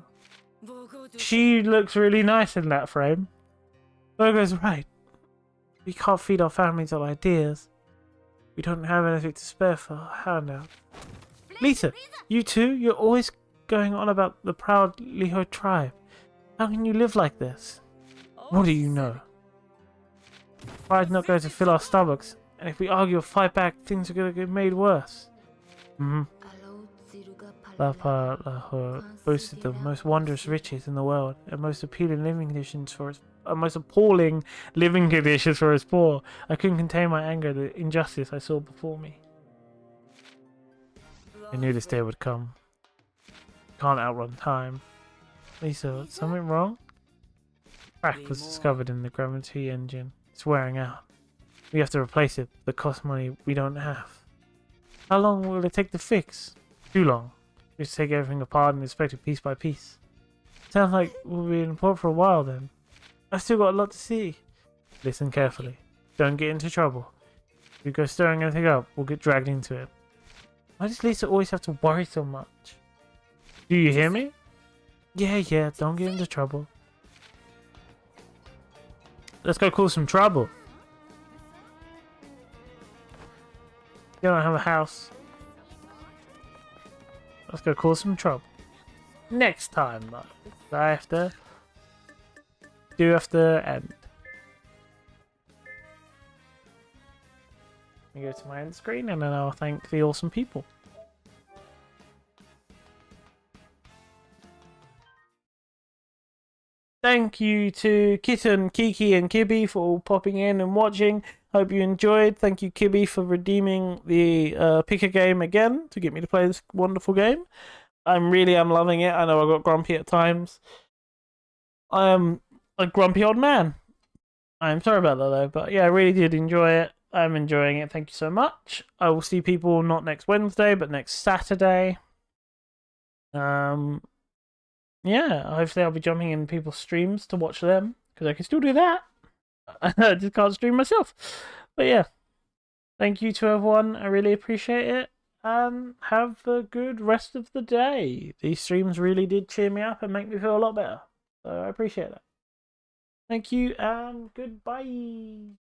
She looks really nice in that frame. Virgo's right. We can't feed our families on ideas. We don't have anything to spare for our handout. Lisa, you too? You're always going on about the proud Liho tribe. How can you live like this? What do you know? Pride's not going to fill our stomachs, and if we argue or fight back, things are going to get made worse. Lapa Lahore boasted the most wondrous riches in the world and most appalling living conditions for its poor. I couldn't contain my anger at the injustice I saw before me. I knew this day would come. Can't outrun time. Lisa, something wrong? Crack was discovered in the gravity engine. It's wearing out. We have to replace it. The cost money we don't have. How long will it take to fix? Too long. We just take everything apart and inspect it piece by piece. Sounds like we'll be in port for a while then. I've still got a lot to see. Listen carefully. Don't get into trouble. If we go stirring anything up, we'll get dragged into it. Why does Lisa always have to worry so much? Do you hear me? Yeah, don't get into trouble. Let's go cause some trouble. You don't have a house. Let's go cause some trouble. Next time, though. I have to end. I go to my end screen and then I'll thank the awesome people. Thank you to Kitten, Kiki, and Kibby for all popping in and watching. Hope you enjoyed. Thank you, Kibby, for redeeming the pick a game again to get me to play this wonderful game. I'm loving it. I know I got grumpy at times. I am a grumpy old man. I'm sorry about that though, but yeah, I really did enjoy it. I'm enjoying it. Thank you so much. I will see people not next Wednesday, but next Saturday. Yeah, hopefully I'll be jumping in people's streams to watch them, because I can still do that. I just can't stream myself. But yeah, thank you to everyone. I really appreciate it. Have a good rest of the day. These streams really did cheer me up and make me feel a lot better. So I appreciate that. Thank you and goodbye.